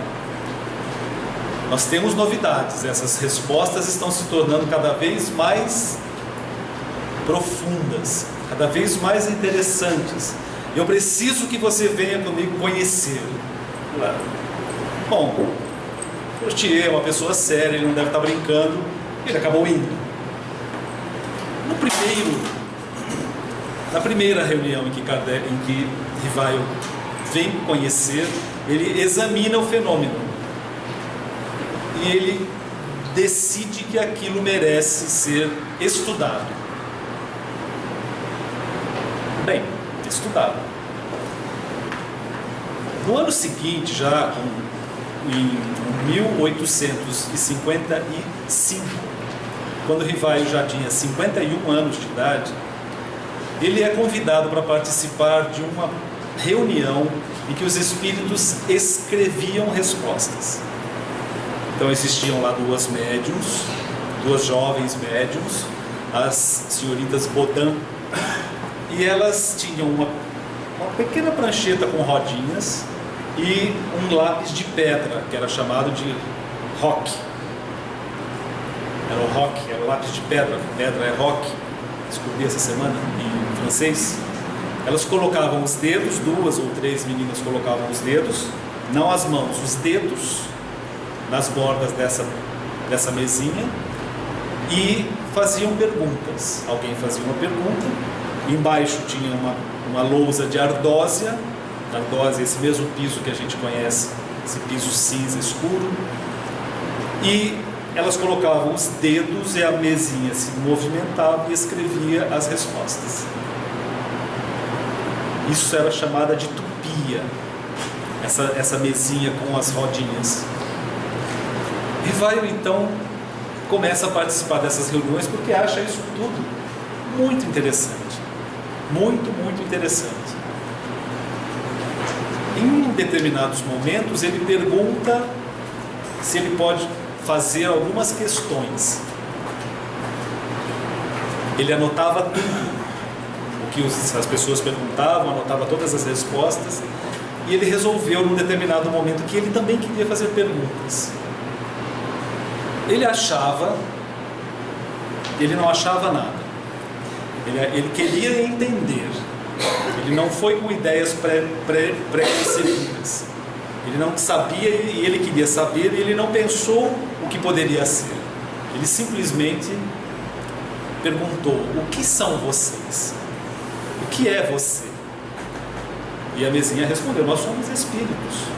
nós temos novidades, essas respostas estão se tornando cada vez mais profundas, cada vez mais interessantes. Eu preciso que você venha comigo conhecer. Bom, Fortier é uma pessoa séria, ele não deve estar brincando, ele acabou indo. Na primeira reunião em que Rivaio vem conhecer, ele examina o fenômeno. E ele decide que aquilo merece ser estudado. Bem, estudado. No ano seguinte, já em 1855, quando Rivaio já tinha 51 anos de idade, ele é convidado para participar de uma reunião em que os espíritos escreviam respostas. Então existiam lá duas jovens médiums, as senhoritas Bodin, e elas tinham uma pequena prancheta com rodinhas e um lápis de pedra, que era chamado de roque. Era o roque, era o lápis de pedra é roque. Descobri essa semana em francês. Elas colocavam os dedos, 2 ou 3 meninas colocavam os dedos, não as mãos, os dedos nas bordas dessa mesinha e faziam perguntas. Alguém fazia uma pergunta, embaixo tinha uma lousa de ardósia, esse mesmo piso que a gente conhece, esse piso cinza escuro, e elas colocavam os dedos e a mesinha se movimentava e escrevia as respostas. Isso era chamada de tupia, essa mesinha com as rodinhas. Rivaio então começa a participar dessas reuniões porque acha isso tudo muito interessante, muito interessante. Em determinados momentos ele pergunta se ele pode fazer algumas questões. Ele anotava tudo o que as pessoas perguntavam, anotava todas as respostas, e ele resolveu num determinado momento que ele também queria fazer perguntas. Ele não achava nada. Ele queria entender. Ele não foi com ideias pré-concebidas. Ele não sabia e ele queria saber, e ele não pensou o que poderia ser. Ele simplesmente perguntou: o que são vocês? O que é você? E a mesinha respondeu: nós somos espíritos.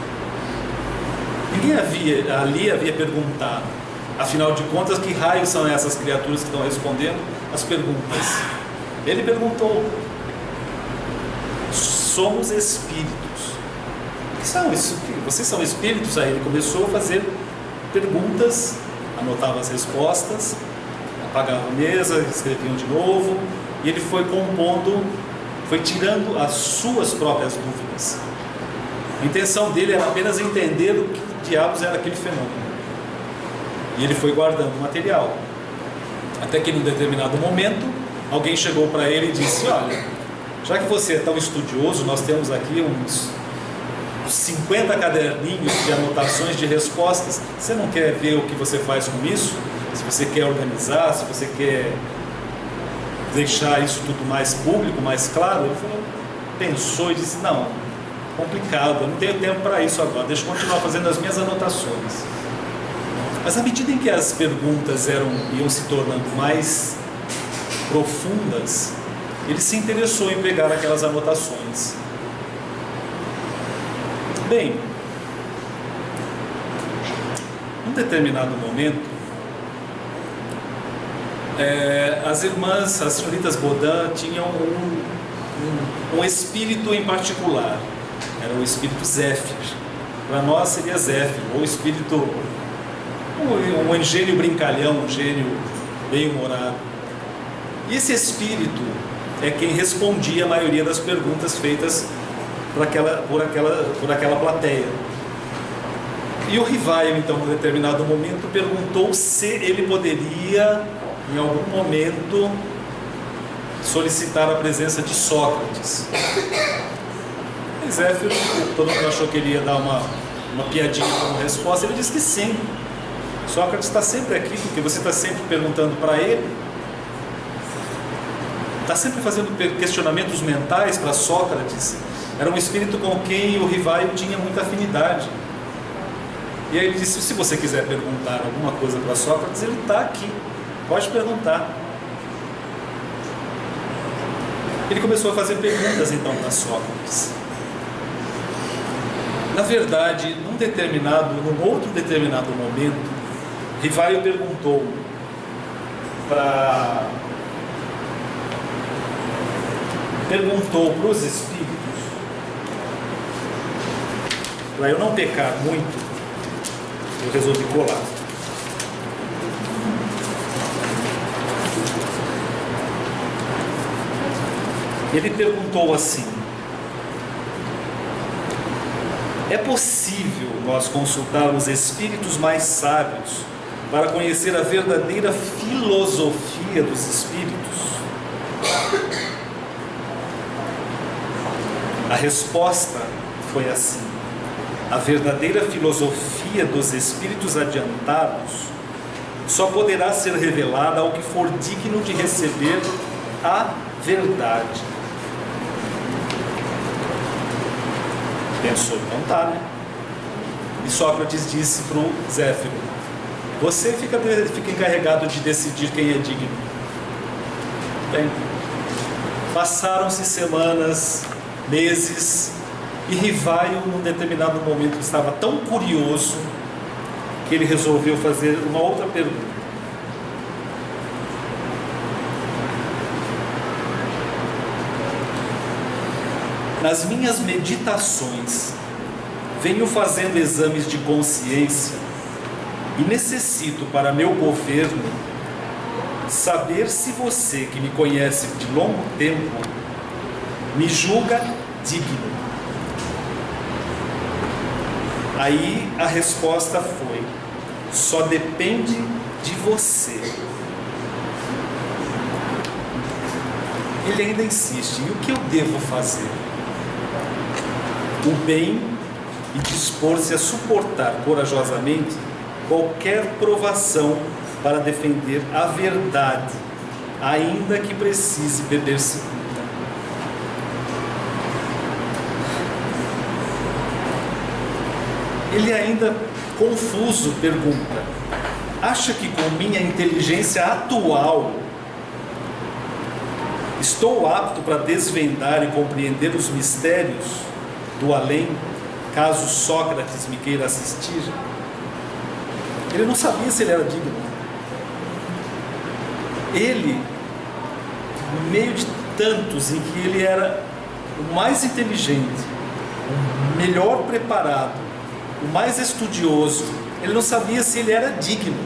Ninguém havia perguntado, afinal de contas, que raios são essas criaturas que estão respondendo as perguntas? Ele perguntou: somos espíritos. O que são isso? Vocês são espíritos? Aí ele começou a fazer perguntas, anotava as respostas, apagava a mesa, escreviam de novo, e ele foi compondo, foi tirando as suas próprias dúvidas. A intenção dele era apenas entender o que diabos era aquele fenômeno. E ele foi guardando o material. Até que, num determinado momento, alguém chegou para ele e disse: olha, já que você é tão estudioso, nós temos aqui uns 50 caderninhos de anotações de respostas. Você não quer ver o que você faz com isso? Se você quer organizar, se você quer deixar isso tudo mais público, mais claro. Ele falou, pensou e disse: não, complicado, eu não tenho tempo para isso agora, deixa eu continuar fazendo as minhas anotações. Mas à medida em que as perguntas iam se tornando mais profundas, ele se interessou em pegar aquelas anotações. Bem, num determinado momento, as senhoritas Bodin tinham um espírito em particular. Era o espírito Zéfir. Para nós seria Zéfir, ou espírito, um gênio brincalhão, um gênio bem-humorado. E esse espírito é quem respondia a maioria das perguntas feitas por aquela plateia. E o Rivaio, então, em determinado momento, perguntou se ele poderia, em algum momento, solicitar a presença de Sócrates. E Zéfiro, todo mundo achou que ele ia dar uma piadinha como resposta. Ele disse que sim. Sócrates está sempre aqui, porque você está sempre perguntando para ele, está sempre fazendo questionamentos mentais para Sócrates. Era um espírito com quem o Rivaio tinha muita afinidade. E aí ele disse: se você quiser perguntar alguma coisa para Sócrates, ele está aqui, pode perguntar. Ele começou a fazer perguntas então para Sócrates. Na verdade, num outro determinado momento, Rivaio perguntou para os espíritos, para eu não pecar muito, eu resolvi colar. Ele perguntou assim: é possível nós consultarmos espíritos mais sábios para conhecer a verdadeira filosofia dos espíritos? A resposta foi assim: a verdadeira filosofia dos espíritos adiantados só poderá ser revelada ao que for digno de receber a verdade. Pensou, não tá, né? E Sócrates disse para o Zéfiro: você fica encarregado de decidir quem é digno. Bem, passaram-se semanas, meses, e Rivaio, num determinado momento, estava tão curioso que ele resolveu fazer uma outra pergunta. Nas minhas meditações, venho fazendo exames de consciência e necessito para meu governo saber se você, que me conhece de longo tempo, me julga digno. Aí a resposta foi: só depende de você. Ele ainda insiste: e o que eu devo fazer? O bem e dispor-se a suportar corajosamente qualquer provação para defender a verdade, ainda que precise beber cicuta. Ele ainda, confuso, pergunta: acha que com minha inteligência atual estou apto para desvendar e compreender os mistérios do além, caso Sócrates me queira assistir? Ele não sabia se ele era digno. Ele, no meio de tantos em que ele era o mais inteligente, o melhor preparado, o mais estudioso, ele não sabia se ele era digno.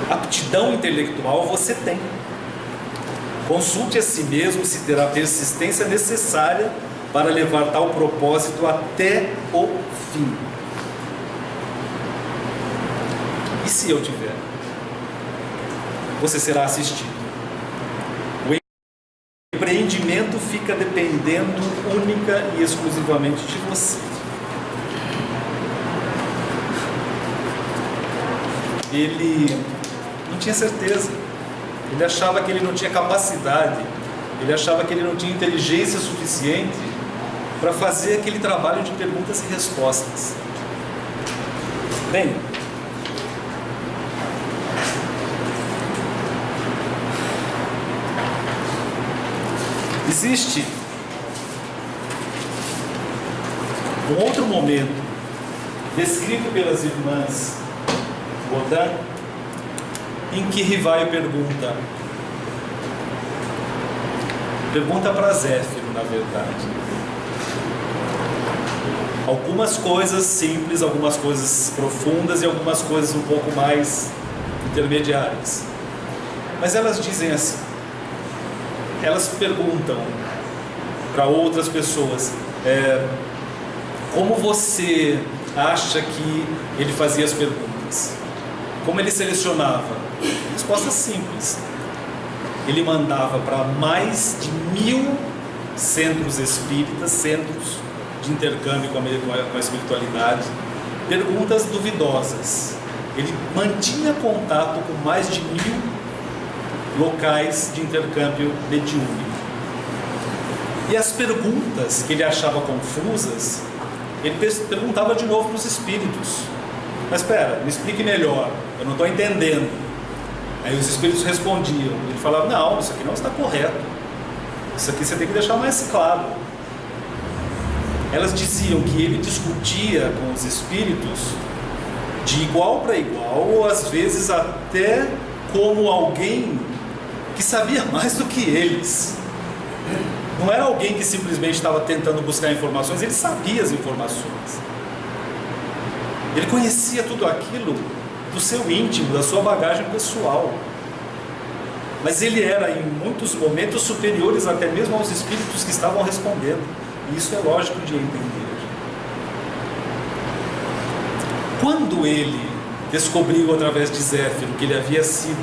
Aptidão intelectual você tem. Consulte a si mesmo se terá a persistência necessária para levar tal propósito até o fim. E se eu tiver? Você será assistido. O empreendimento fica dependendo única e exclusivamente de você. Ele não tinha certeza. Ele achava que ele não tinha capacidade, ele achava que ele não tinha inteligência suficiente para fazer aquele trabalho de perguntas e respostas. Bem, existe um outro momento descrito pelas irmãs Godin, em que Rivaio pergunta para Zéfiro, na verdade, algumas coisas simples, algumas coisas profundas e algumas coisas um pouco mais intermediárias. Mas elas dizem assim, elas perguntam para outras pessoas: como você acha que ele fazia as perguntas? Como ele selecionava? Resposta simples: ele mandava para mais de 1000 centros espíritas, centros de intercâmbio com a espiritualidade, perguntas duvidosas. Ele mantinha contato com mais de 1000 locais de intercâmbio mediúnico. E as perguntas que ele achava confusas, ele perguntava de novo para os espíritos: mas espera, me explique melhor, eu não estou entendendo. Aí os espíritos respondiam, ele falava: não, isso aqui não está correto, isso aqui você tem que deixar mais claro. Elas diziam que ele discutia com os espíritos de igual para igual, ou às vezes até como alguém que sabia mais do que eles. Não era alguém que simplesmente estava tentando buscar informações, ele sabia as informações. Ele conhecia tudo aquilo do seu íntimo, da sua bagagem pessoal. Mas ele era, em muitos momentos, superiores até mesmo aos espíritos que estavam respondendo. E isso é lógico de entender. Quando ele descobriu através de Zéfiro que ele havia sido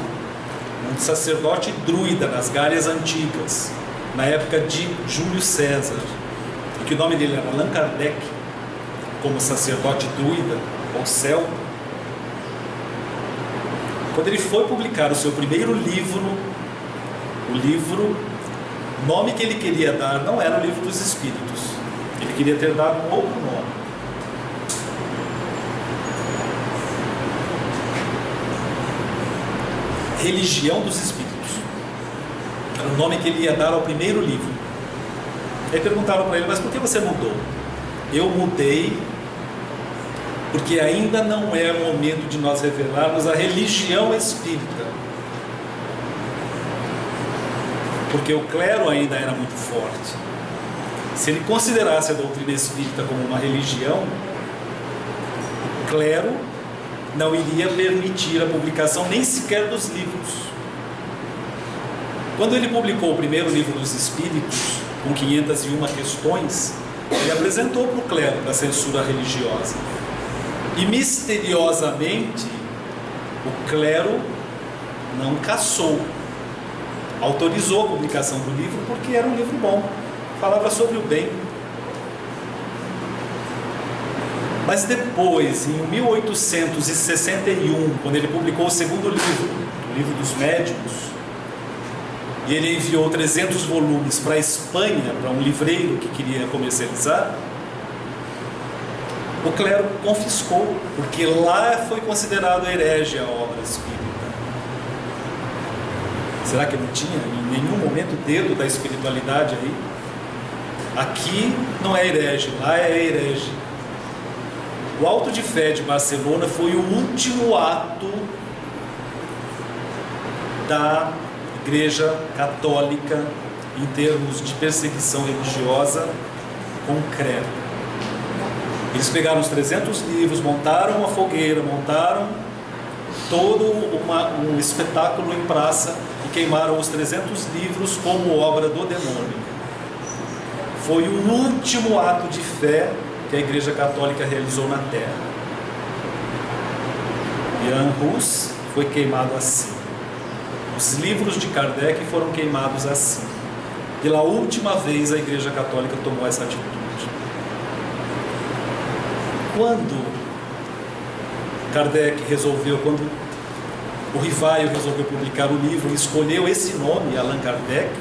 um sacerdote druida nas Gálias Antigas, na época de Júlio César, e que o nome dele era Allan Kardec, como sacerdote druida ou celta, quando ele foi publicar o seu primeiro livro, o nome que ele queria dar não era o Livro dos Espíritos, ele queria ter dado um outro nome. Religião dos Espíritos. Era o nome que ele ia dar ao primeiro livro. Aí perguntaram para ele, mas por que você mudou? Eu mudei porque ainda não é o momento de nós revelarmos a religião espírita. Porque o clero ainda era muito forte. Se ele considerasse a doutrina espírita como uma religião, o clero não iria permitir a publicação nem sequer dos livros. Quando ele publicou o primeiro livro dos Espíritos, com 501 questões, ele apresentou para o clero da censura religiosa. E misteriosamente, o clero não cassou, autorizou a publicação do livro porque era um livro bom, falava sobre o bem. Mas depois, em 1861, quando ele publicou o segundo livro, o Livro dos Médiuns, e ele enviou 300 volumes para a Espanha, para um livreiro que queria comercializar, o clero confiscou, porque lá foi considerado herege a obra espírita. Será que não tinha em nenhum momento dedo da espiritualidade aí? Aqui não é herege, lá é herege. O Auto de Fé de Barcelona foi o último ato da Igreja Católica em termos de perseguição religiosa concreta. Eles pegaram os 300 livros, montaram uma fogueira, montaram todo um espetáculo em praça e queimaram os 300 livros como obra do demônio. Foi o último ato de fé que a Igreja Católica realizou na Terra. Jan Hus foi queimado assim. Os livros de Kardec foram queimados assim. Pela última vez a Igreja Católica tomou essa atitude. Quando Kardec resolveu, quando o Rivaio resolveu publicar o livro e escolheu esse nome, Allan Kardec,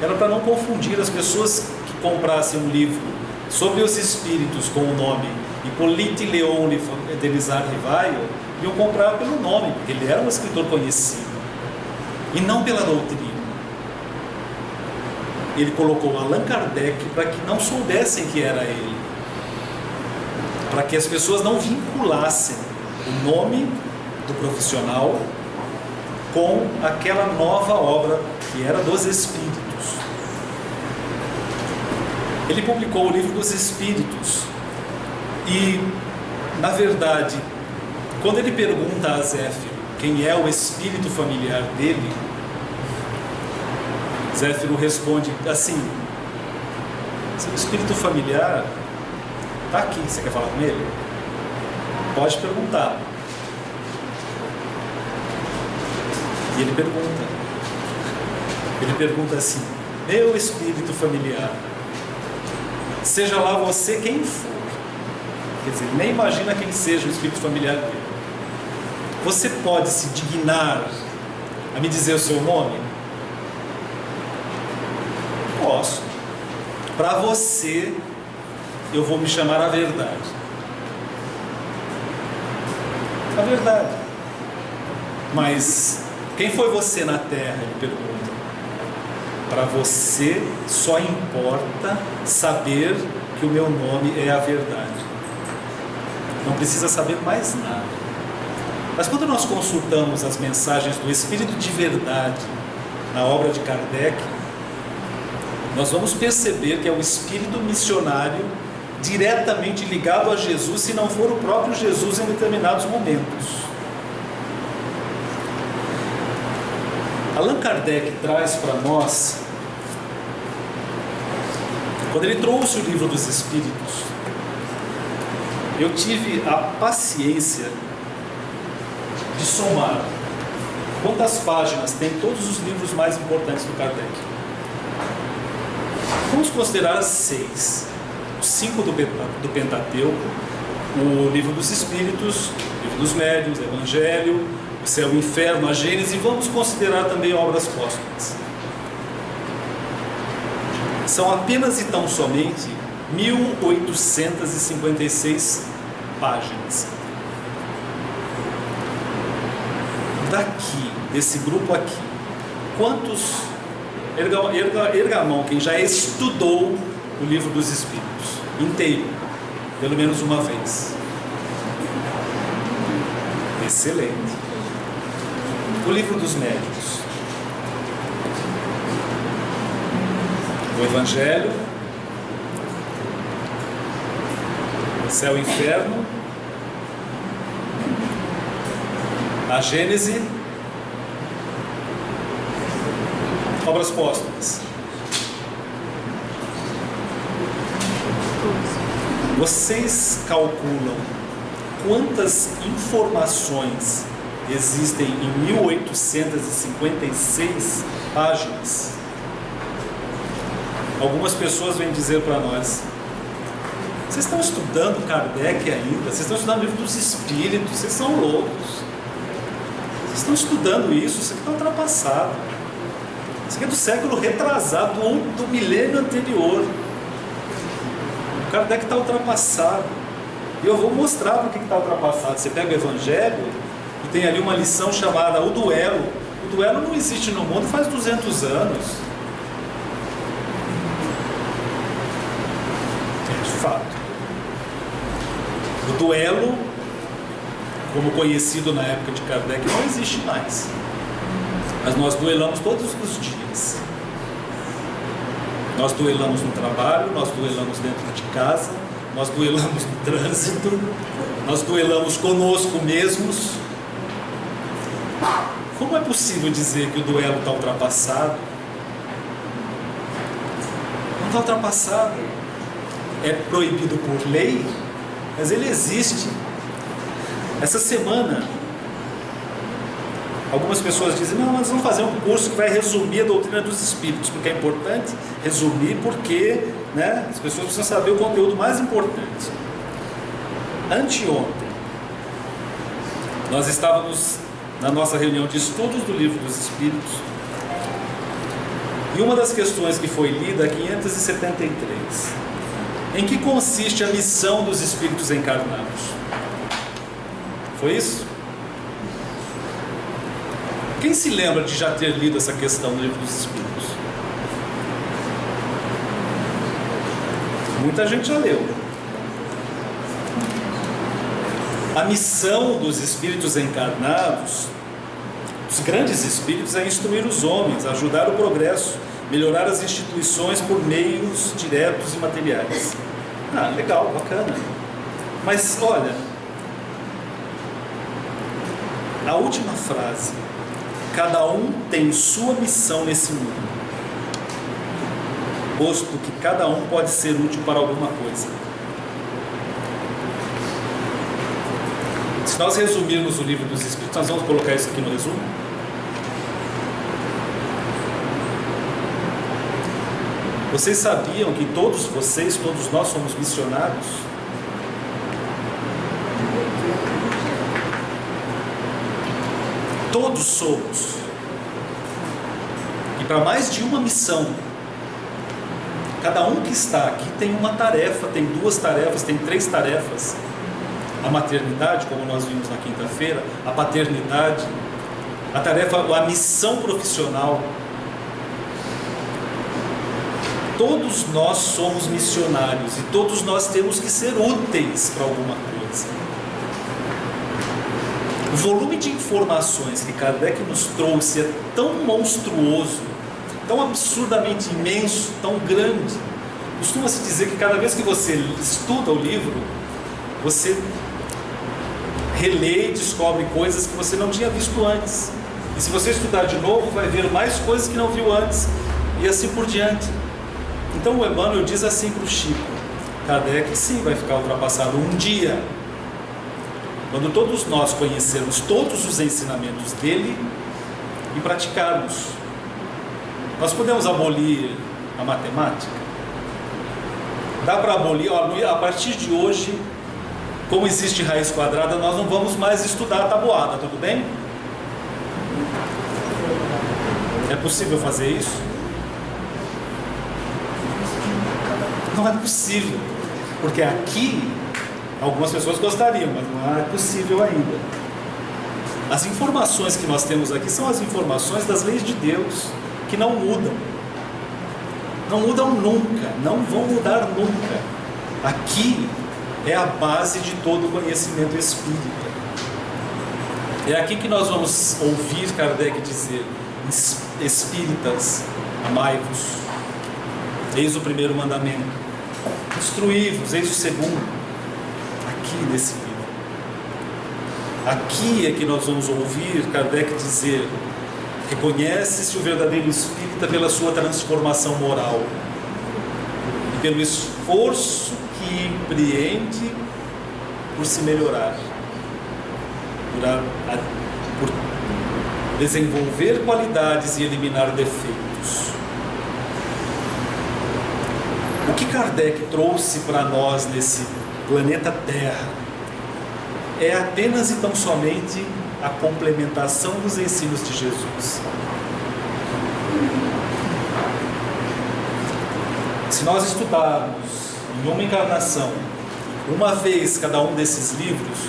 era para não confundir as pessoas que comprassem um livro sobre os espíritos com o nome Hippolyte Léon Denisard Rivaio, iam comprar pelo nome, porque ele era um escritor conhecido, e não pela doutrina. Ele colocou Allan Kardec para que não soubessem que era ele, para que as pessoas não vinculassem o nome do profissional com aquela nova obra que era dos Espíritos. Ele publicou o Livro dos Espíritos e, na verdade, quando ele pergunta a Zéfiro quem é o espírito familiar dele, Zéfiro responde assim: seu espírito familiar está aqui, você quer falar com ele? Pode perguntar. E ele pergunta assim: meu espírito familiar, seja lá você quem for, quer dizer, nem imagina quem seja o espírito familiar dele, você pode se dignar a me dizer o seu nome? Posso. Para você, eu vou me chamar a verdade. A verdade. Mas quem foi você na Terra? Ele pergunta. Para você só importa saber que o meu nome é a verdade. não precisa saber mais nada. Mas quando nós consultamos as mensagens do Espírito de Verdade na obra de Kardec, nós vamos perceber que é o espírito missionário diretamente ligado a Jesus, se não for o próprio Jesus em determinados momentos. Allan Kardec traz para nós, quando ele trouxe o Livro dos Espíritos, eu tive a paciência de somar quantas páginas tem todos os livros mais importantes do Kardec. Vamos considerar 6. Os 5 do Pentateuco, o Livro dos Espíritos, o Livro dos Médiuns, o Evangelho, o Céu e o Inferno, a Gênesis, e vamos considerar também obras póstumas. São apenas e tão somente 1856 páginas. Daqui, desse grupo aqui, quantos... Erga a mão quem já estudou o Livro dos Espíritos inteiro, pelo menos uma vez. Excelente. O Livro dos Médiuns, o Evangelho, Céu e Inferno, a Gênese, obras póstumas. Vocês calculam quantas informações existem em 1856 páginas? Algumas pessoas vêm dizer para nós: vocês estão estudando Kardec ainda? Vocês estão estudando o Livro dos Espíritos? Vocês são loucos. Vocês estão estudando isso? Isso aqui está ultrapassado. Isso aqui é do século retrasado, do milênio anterior. O Kardec está ultrapassado. E eu vou mostrar por que está ultrapassado. Você pega o Evangelho e tem ali uma lição chamada o duelo. O duelo não existe no mundo faz 200 anos. De fato. O duelo, como conhecido na época de Kardec, não existe mais. Mas nós duelamos todos os dias. Nós duelamos no trabalho, nós duelamos dentro de casa, nós duelamos no trânsito, nós duelamos conosco mesmos. Como é possível dizer que o duelo está ultrapassado? Não está ultrapassado. É proibido por lei, mas ele existe. Essa semana, algumas pessoas dizem: não, nós vamos fazer um curso que vai resumir a doutrina dos espíritos, porque é importante resumir, porque as pessoas precisam saber o conteúdo mais importante. Anteontem, nós estávamos na nossa reunião de estudos do Livro dos Espíritos, e uma das questões que foi lida é 573. Em que consiste a missão dos espíritos encarnados? Foi isso? Quem se lembra de já ter lido essa questão no Livro dos Espíritos? Muita gente já leu. A missão dos espíritos encarnados, dos grandes espíritos, é instruir os homens, ajudar o progresso, melhorar as instituições por meios diretos e materiais. Ah, legal, bacana. Mas olha, a última frase: cada um tem sua missão nesse mundo, posto que cada um pode ser útil para alguma coisa. Se nós resumirmos o Livro dos Espíritos, nós vamos colocar isso aqui no resumo. Vocês sabiam que todos vocês, todos nós somos missionários? Todos somos. E para mais de uma missão. Cada um que está aqui tem uma tarefa, tem 2 tarefas, tem 3 tarefas. A maternidade, como nós vimos na quinta-feira, a paternidade, a tarefa, a missão profissional. Todos nós somos missionários e todos nós temos que ser úteis para alguma coisa. volume de informações que Kardec nos trouxe é tão monstruoso, tão absurdamente imenso, tão grande. Costuma-se dizer que cada vez que você estuda o livro, você relê e descobre coisas que você não tinha visto antes. E se você estudar de novo, vai ver mais coisas que não viu antes, e assim por diante. Então o Emmanuel diz assim para o Chico: Kardec sim vai ficar ultrapassado um dia, quando todos nós conhecermos todos os ensinamentos dele e praticarmos. Nós podemos abolir a matemática? Dá para abolir? A partir de hoje, como existe raiz quadrada, nós não vamos mais estudar a tabuada, tudo bem? É possível fazer isso? Não é possível, porque aqui algumas pessoas gostariam, mas não é possível ainda. As informações que nós temos aqui são as informações das leis de Deus, que não mudam. Não mudam nunca, não vão mudar nunca. Aqui é a base de todo o conhecimento espírita. É aqui que nós vamos ouvir Kardec dizer: espíritas, amai-vos. Eis o primeiro mandamento. Instruí-vos, eis o segundo. Aqui nesse livro. Aqui é que nós vamos ouvir Kardec dizer: reconhece-se o verdadeiro espírita pela sua transformação moral e pelo esforço que empreende por se melhorar, por desenvolver qualidades e eliminar defeitos. O que Kardec trouxe para nós nesse planeta Terra é apenas e tão somente a complementação dos ensinos de Jesus. Se nós estudarmos em uma encarnação, uma vez cada um desses livros,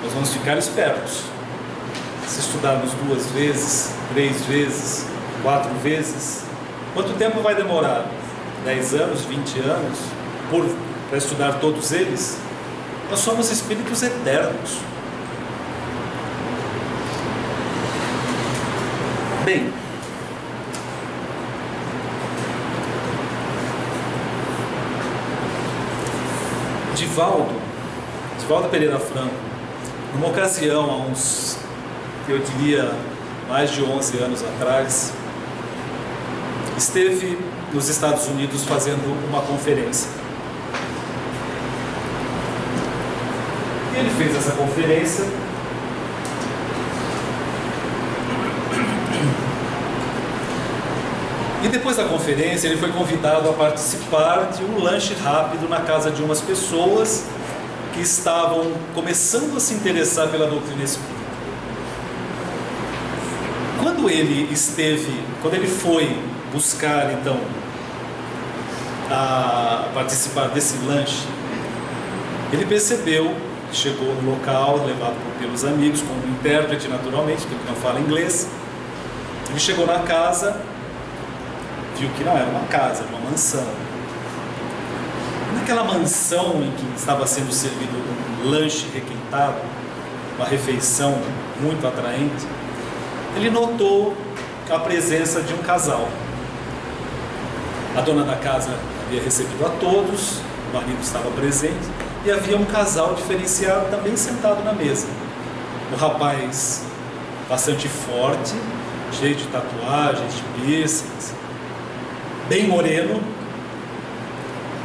nós vamos ficar espertos. Se estudarmos 2 vezes, 3 vezes, 4 vezes, quanto tempo vai demorar? 10 anos, 20 anos, para estudar todos eles? Nós somos espíritos eternos. Bem, Divaldo Pereira Franco, numa ocasião, há uns, eu diria, mais de 11 anos atrás, esteve nos Estados Unidos fazendo uma conferência. E ele fez essa conferência e depois da conferência ele foi convidado a participar de um lanche rápido na casa de umas pessoas que estavam começando a se interessar pela doutrina espírita. Quando ele foi buscar então a participar desse lanche, ele percebeu, chegou no local levado pelos amigos, com um intérprete naturalmente, porque não fala inglês. Ele chegou na casa, viu que não era uma casa, era uma mansão. Naquela mansão em que estava sendo servido um lanche requintado, uma refeição muito atraente, ele notou a presença de um casal. A dona da casa havia recebido a todos, o marido estava presente, e havia um casal diferenciado também sentado na mesa. O rapaz bastante forte, cheio de tatuagens, de piercings, bem moreno,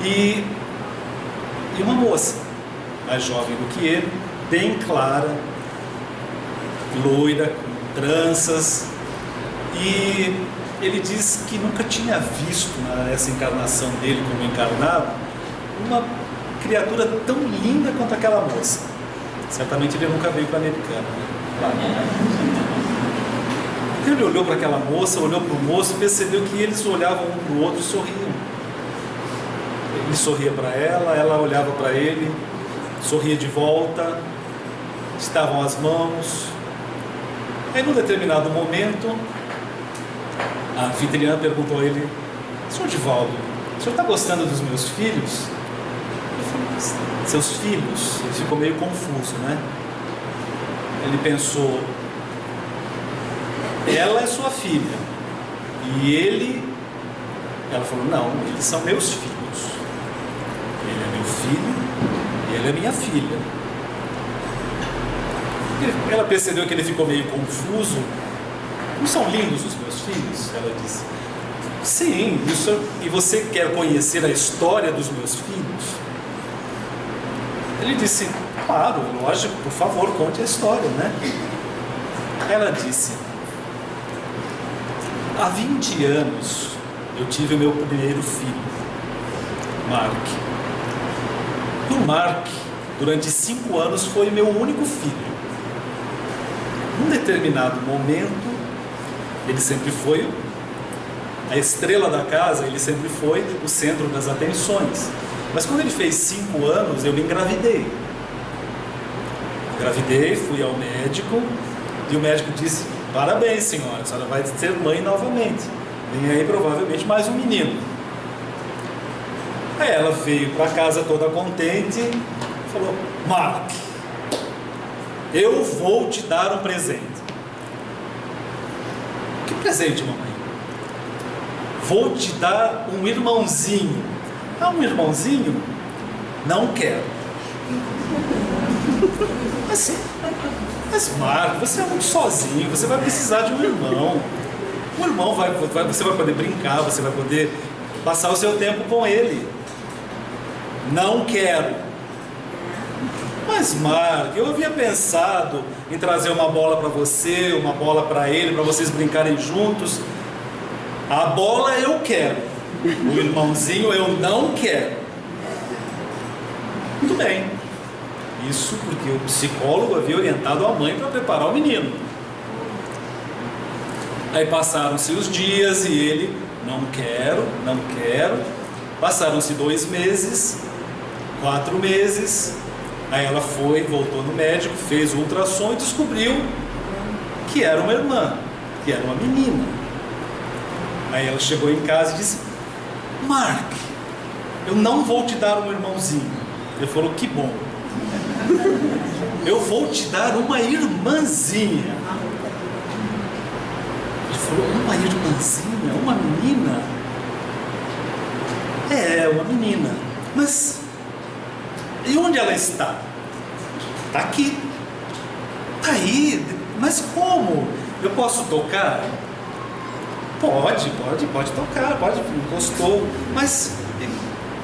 e uma moça mais jovem do que ele, bem clara, loira, com tranças, e ele diz que nunca tinha visto nessa encarnação dele como encarnado uma criatura tão linda quanto aquela moça. Certamente ele nunca veio para a Americana, né? Ele olhou para aquela moça, olhou para o moço e percebeu que eles olhavam um para o outro e sorriam. Ele sorria para ela, ela olhava para ele, sorria de volta, estavam as mãos. Aí, num determinado momento, a anfitriã perguntou a ele: Senhor Divaldo, o senhor está gostando dos meus filhos? Ele falou: seus filhos? Ele ficou meio confuso, né? ele pensou, ela é sua filha, e ela falou, não, eles são meus filhos, ele é meu filho e ela é minha filha. Ela percebeu que ele ficou meio confuso. Não são lindos os meus filhos? Ela disse, sim, e você quer conhecer a história dos meus filhos? Ele disse, claro, lógico, por favor, conte a história, né? Ela disse, há 20 anos eu tive o meu primeiro filho, Mark. E o Mark, durante 5 anos, foi meu único filho. Num determinado momento, ele sempre foi a estrela da casa, ele sempre foi o centro das atenções. Mas quando ele fez 5 anos, eu me engravidei. Fui ao médico, e o médico disse, parabéns senhora, a senhora vai ser mãe novamente. Vem aí provavelmente mais um menino. Aí ela veio para casa toda contente e falou, Mark, eu vou te dar um presente. Que presente, mamãe? Vou te dar um irmãozinho. Ah, um irmãozinho? Não quero. Mas Marco, você é muito sozinho, você vai precisar de um irmão. Um irmão você vai poder brincar, você vai poder passar o seu tempo com ele. Não quero. Mas Marco, eu havia pensado em trazer uma bola para você, uma bola para ele, para vocês brincarem juntos. A bola eu quero, o irmãozinho eu não quero. Muito bem. Isso porque o psicólogo havia orientado a mãe para preparar o menino. Aí passaram-se os dias e ele, não quero. Passaram-se 2 meses, 4 meses. Aí ela voltou no médico, fez o ultrassom e descobriu que era uma irmã, que era uma menina. Aí ela chegou em casa e disse, Mark, eu não vou te dar um irmãozinho. Ele falou, que bom. Eu vou te dar uma irmãzinha. Ele falou, uma irmãzinha? Uma menina? É, uma menina. Mas e onde ela está? Está aqui. Está aí. Mas como? Eu posso tocar? Pode tocar, encostou. Mas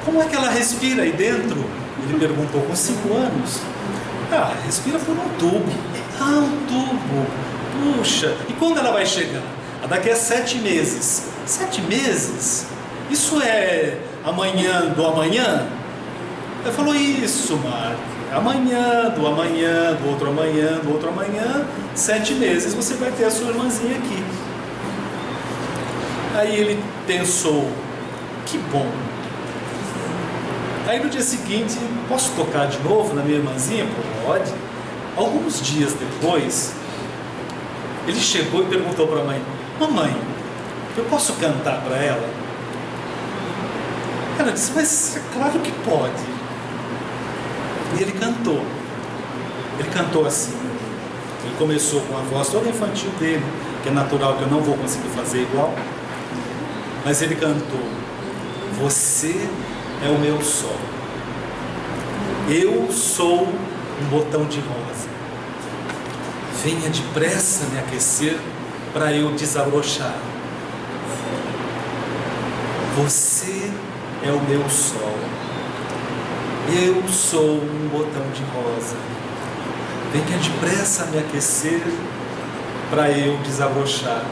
como é que ela respira aí dentro? Ele perguntou, com 5 anos. Ah, respira por um tubo. Ah, um tubo. Puxa, e quando ela vai chegar? Daqui a 7 meses. 7 meses? Isso é amanhã do amanhã? Ele falou, isso, Mark. Amanhã, do outro amanhã, do outro amanhã, 7 meses você vai ter a sua irmãzinha aqui. Aí ele pensou, que bom. Aí no dia seguinte, posso tocar de novo na minha irmãzinha? Pode. Alguns dias depois, ele chegou e perguntou para a mãe, mamãe, eu posso cantar para ela? Ela disse, mas é claro que pode. E ele cantou. Ele cantou assim. Ele começou com a voz toda infantil dele, que é natural, que eu não vou conseguir fazer igual. Mas ele cantou, você é o meu sol. Eu sou um botão de rosa. Venha depressa me aquecer para eu desabrochar. Você é o meu sol. Eu sou um botão de rosa. Venha depressa me aquecer para eu desabrochar.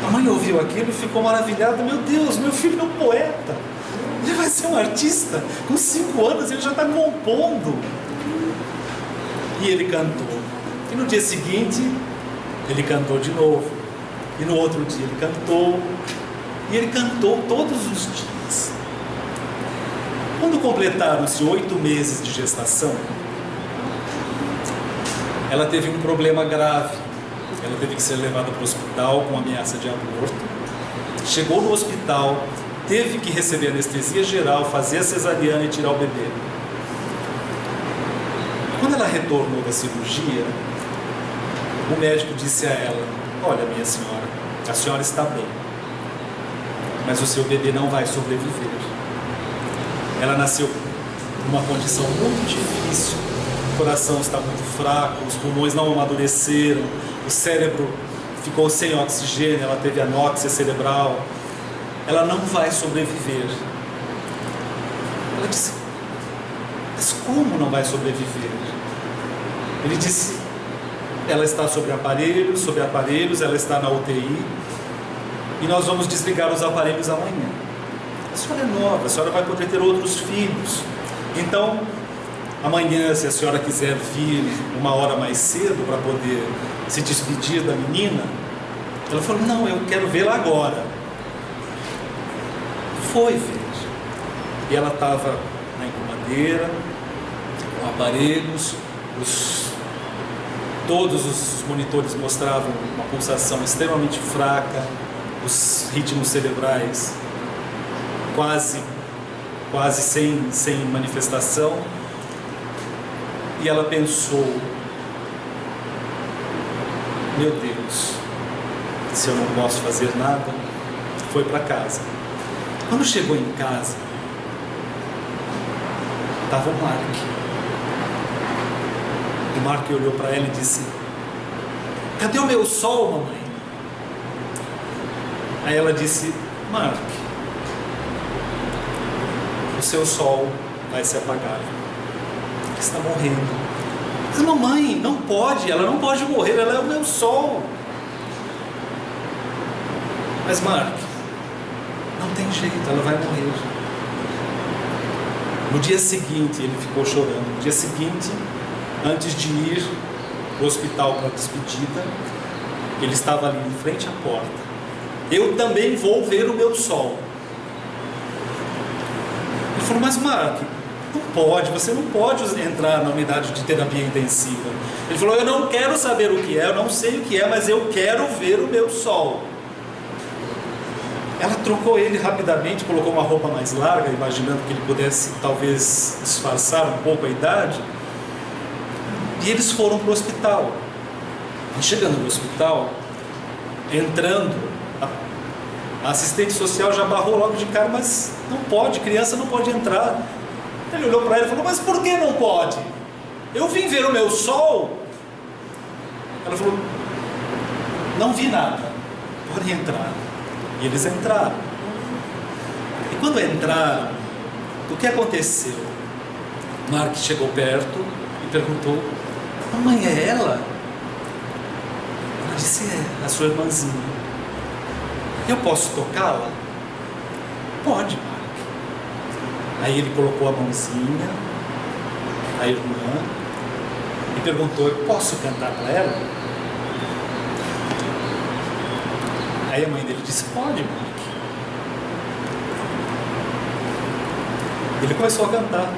A mãe ouviu aquilo e ficou maravilhada. Meu Deus, meu filho é um poeta. Ele vai ser um artista. Com 5 anos ele já está compondo. E ele cantou. E no dia seguinte ele cantou de novo. E no outro dia ele cantou. E ele cantou todos os dias. Quando completaram-se 8 meses de gestação, ela teve um problema grave. Ela teve que ser levada para o hospital com ameaça de aborto. Chegou no hospital, teve que receber anestesia geral, fazer a cesariana e tirar o bebê. Quando ela retornou da cirurgia, o médico disse a ela: olha, minha senhora, a senhora está bem, mas o seu bebê não vai sobreviver. Ela nasceu numa condição muito difícil, o coração está muito fraco, os pulmões não amadureceram, o cérebro ficou sem oxigênio, ela teve anóxia cerebral, ela não vai sobreviver. Ela disse: mas como não vai sobreviver? Ele disse: ela está sobre aparelhos, ela está na UTI, e nós vamos desligar os aparelhos amanhã. A senhora é nova, a senhora vai poder ter outros filhos. Então, amanhã, se a senhora quiser vir uma hora mais cedo para poder se despedir da menina. Ela falou: não, eu quero vê-la agora. Foi ver. E ela estava na incubadeira, com aparelhos, todos os monitores mostravam uma pulsação extremamente fraca, os ritmos cerebrais quase sem manifestação. E ela pensou: meu Deus, se eu não posso fazer nada. Foi para casa. Quando chegou em casa, estava o Mark. O Mark olhou para ela e disse: cadê o meu sol, mamãe? Aí ela disse: Mark, o seu sol vai se apagar. Ele está morrendo. Mas mamãe, não pode, ela não pode morrer, ela é o meu sol. Mas Mark, não tem jeito, ela vai morrer. No dia seguinte, ele ficou chorando. No dia seguinte, antes de ir para o hospital para a despedida, ele estava ali em frente à porta. Eu também vou ver o meu sol. Ele falou: mas Mark, não pode, você não pode entrar na unidade de terapia intensiva. Ele falou: eu não quero saber o que é, eu não sei o que é, mas eu quero ver o meu sol. Ela trocou ele rapidamente, colocou uma roupa mais larga, imaginando que ele pudesse talvez disfarçar um pouco a idade. E eles foram para o hospital. E chegando no hospital, entrando, a assistente social já barrou logo de cara: mas não pode, criança não pode entrar. Ele olhou para ela e falou: mas por que não pode? Eu vim ver o meu sol. Ela falou: não vi nada, pode entrar. E eles entraram. E quando entraram, o que aconteceu? Mark chegou perto e perguntou: mamãe, é ela? Ela disse: é, a sua irmãzinha. Eu posso tocá-la? Pode, Mark. Aí ele colocou a mãozinha, a irmã, e perguntou: eu posso cantar para ela? Aí a mãe dele disse: pode, Mark. Ele começou a cantar: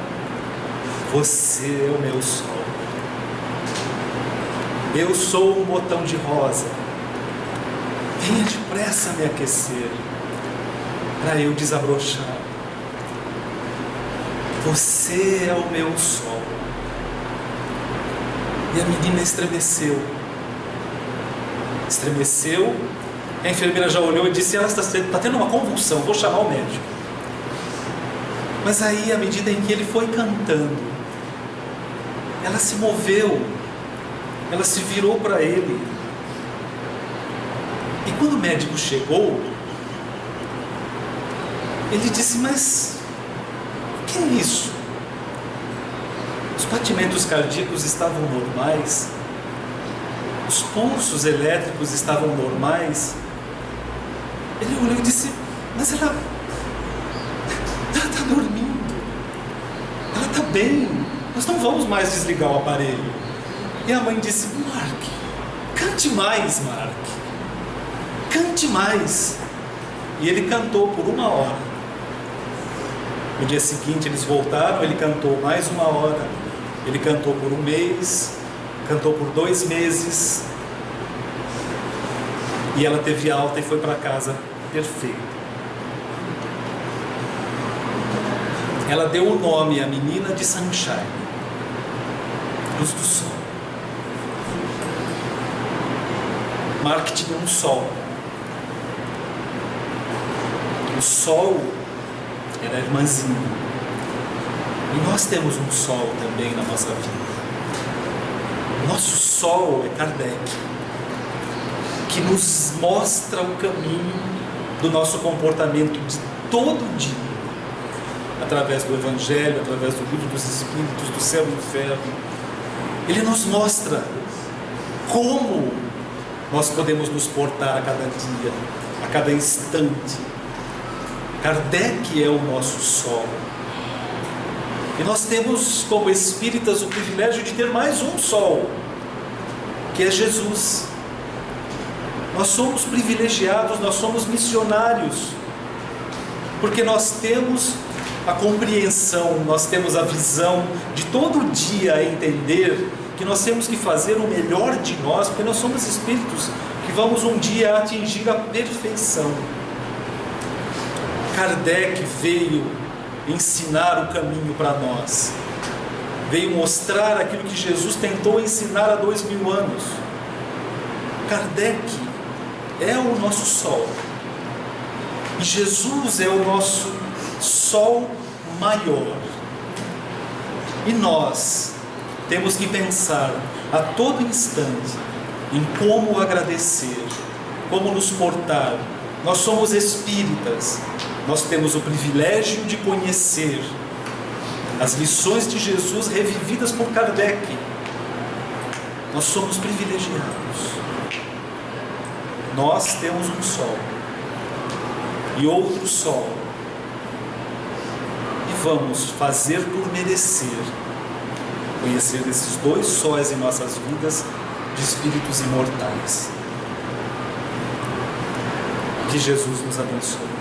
você é o meu sol, eu sou um botão de rosa, venha depressa me aquecer, para eu desabrochar. Você é o meu sol. E a menina estremeceu. A enfermeira já olhou e disse: ela está tendo uma convulsão, vou chamar o médico. Mas aí, à medida em que ele foi cantando, ela se moveu, ela se virou para ele. E quando o médico chegou, ele disse: mas o que é isso? Os batimentos cardíacos estavam normais, os pulsos elétricos estavam normais. Ele olhou e disse: mas ela está dormindo, ela está bem, nós não vamos mais desligar o aparelho. E a mãe disse: Mark, cante mais, Mark, cante mais. E ele cantou por 1 hora. No dia seguinte eles voltaram, ele cantou mais 1 hora, ele cantou por 1 mês, cantou por 2 meses, e ela teve alta e foi para casa perfeita. Ela deu o nome à menina de Sunshine. luz do sol. Marketing é um sol. O sol era irmãzinho. E nós temos um sol também na nossa vida. Nosso sol é Kardec, que nos mostra o caminho do nosso comportamento de todo dia, através do Evangelho, através do livro dos Espíritos, do céu e do inferno. Ele nos mostra como nós podemos nos portar a cada dia, a cada instante. Kardec é o nosso sol. E nós temos, como espíritas, o privilégio de ter mais um sol, que é Jesus. Nós somos privilegiados, nós somos missionários, porque nós temos a compreensão, nós temos a visão de todo dia entender que nós temos que fazer o melhor de nós, porque nós somos espíritos que vamos um dia atingir a perfeição. Kardec veio ensinar o caminho para nós, veio mostrar aquilo que Jesus tentou ensinar há 2000 anos. Kardec é o nosso sol, e Jesus é o nosso sol maior. E nós temos que pensar a todo instante em como agradecer, como nos portar. Nós somos espíritas, nós temos o privilégio de conhecer as lições de Jesus revividas por Kardec. Nós somos privilegiados. Nós temos um sol e outro sol, e vamos fazer por merecer conhecer esses dois sóis em nossas vidas de espíritos imortais. Que Jesus nos abençoe.